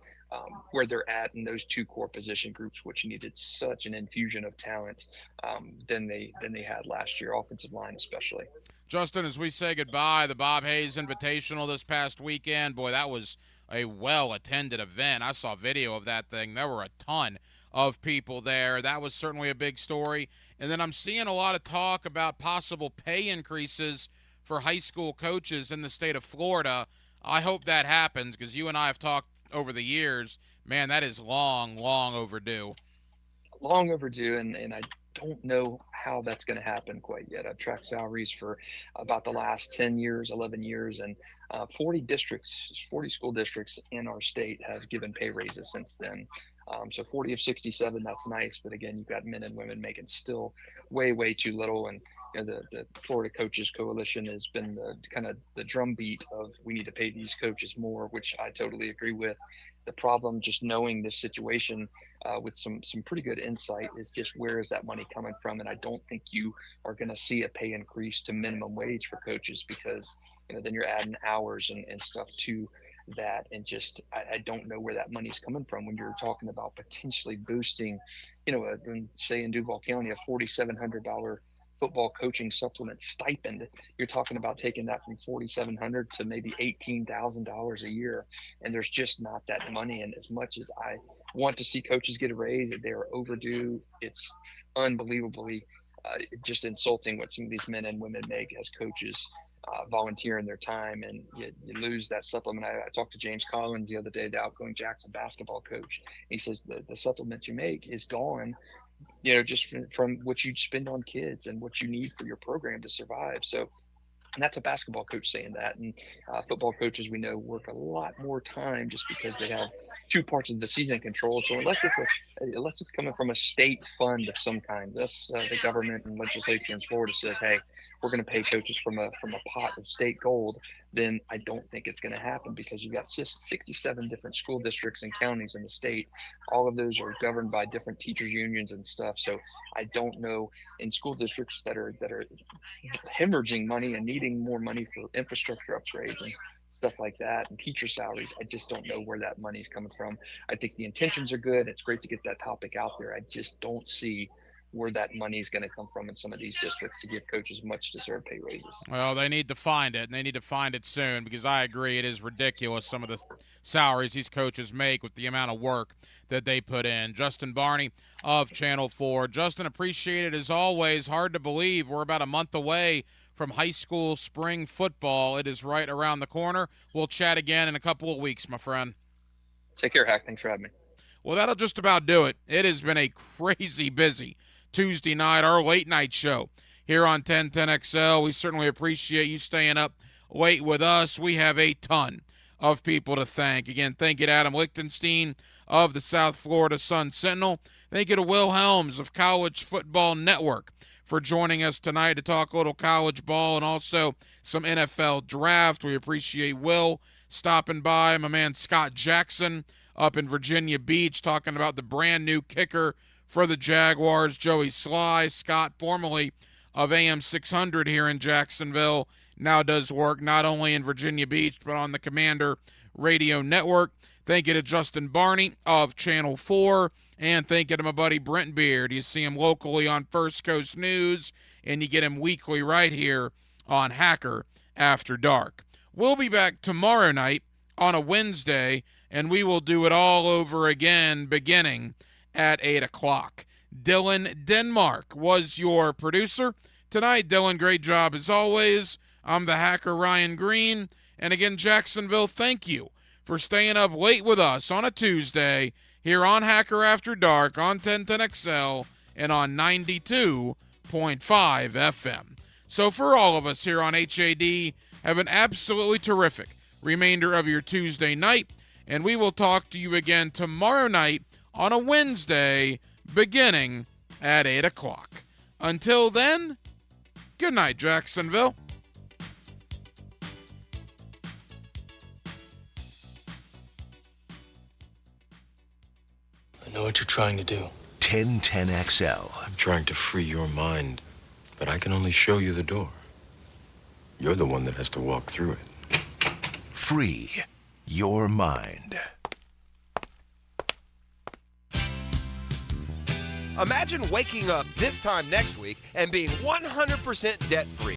where they're at in those two core position groups, which needed such an infusion of talent than they had last year, offensive line especially. Justin, as we say goodbye, the Bob Hayes Invitational this past weekend, boy, that was a well-attended event. I saw video of that thing. There were a ton of people there. That was certainly a big story. And then I'm seeing a lot of talk about possible pay increases for high school coaches in the state of Florida. I hope that happens, because you and I have talked over the years. Man, that is long overdue. Long overdue, and I don't know how that's going to happen quite yet. I've tracked salaries for about the last 10 years, 11 years, and 40 school districts in our state have given pay raises since then. So 40 of 67, that's nice. But again, you've got men and women making still way too little. And the Florida Coaches Coalition has been the drumbeat of we need to pay these coaches more, which I totally agree with. The problem, just knowing this situation with some pretty good insight, is just where is that money coming from? And I don't think you are going to see a pay increase to minimum wage for coaches, because then you're adding hours and stuff to that, and just I don't know where that money's coming from when you're talking about potentially boosting, say in Duval County, a $4,700 football coaching supplement stipend. You're talking about taking that from $4,700 to maybe $18,000 a year, and there's just not that money. And as much as I want to see coaches get a raise, they are overdue. It's unbelievably just insulting what some of these men and women make as coaches, volunteering their time, and you lose that supplement. I talked to James Collins the other day, the outgoing Jackson basketball coach. He says the supplement you make is gone, just from what you spend on kids and what you need for your program to survive. So, and that's a basketball coach saying that. And football coaches, we know, work a lot more time just because they have two parts of the season control. So unless it's coming from a state fund of some kind, this the government and legislature in Florida says, hey, we're going to pay coaches from a pot of state gold, then I don't think it's going to happen, because you've got just 67 different school districts and counties in the state. All of those are governed by different teachers unions and stuff. So I don't know, in school districts that are hemorrhaging money and needing more money for infrastructure upgrades and stuff like that, and teacher salaries, I just don't know where that money's coming from. I think the intentions are good. It's great to get that topic out there. I just don't see where that money is going to come from in some of these districts to give coaches much deserved pay raises. Well, they need to find it, and they need to find it soon, because I agree it is ridiculous, some of the salaries these coaches make with the amount of work that they put in. Justin Barney of Channel 4. Justin, appreciate it as always. Hard to believe we're about a month away from high school spring football. It is right around the corner. We'll chat again in a couple of weeks, my friend. Take care, Hack. Thanks for having me. Well, that'll just about do it. It has been a crazy busy Tuesday night, our late night show here on 1010XL. We certainly appreciate you staying up late with us. We have a ton of people to thank. Again, thank you to Adam Lichtenstein of the South Florida Sun Sentinel. Thank you to Will Helms of College Football Network for joining us tonight to talk a little college ball and also some NFL draft. We appreciate Will stopping by. My man Scott Jackson up in Virginia Beach talking about the brand new kicker for the Jaguars, Joey Sly. Scott, formerly of AM 600 here in Jacksonville, now does work not only in Virginia Beach but on the Commander Radio Network. Thank you to Justin Barney of Channel 4. And thank you to my buddy Brent Beard. You see him locally on First Coast News, and you get him weekly right here on Hacker After Dark. We'll be back tomorrow night on a Wednesday, and we will do it all over again beginning at 8 o'clock. Dylan Denmark was your producer tonight. Dylan, great job as always. I'm the Hacker Ryan Green. And again, Jacksonville, thank you for staying up late with us on a Tuesday here on Hacker After Dark on 1010XL and on 92.5 FM. So for all of us here on HAD, have an absolutely terrific remainder of your Tuesday night, and we will talk to you again tomorrow night on a Wednesday beginning at 8 o'clock. Until then, good night, Jacksonville. I know what you're trying to do. 1010XL. I'm trying to free your mind, but I can only show you the door. You're the one that has to walk through it. Free your mind. Imagine waking up this time next week and being 100% debt-free.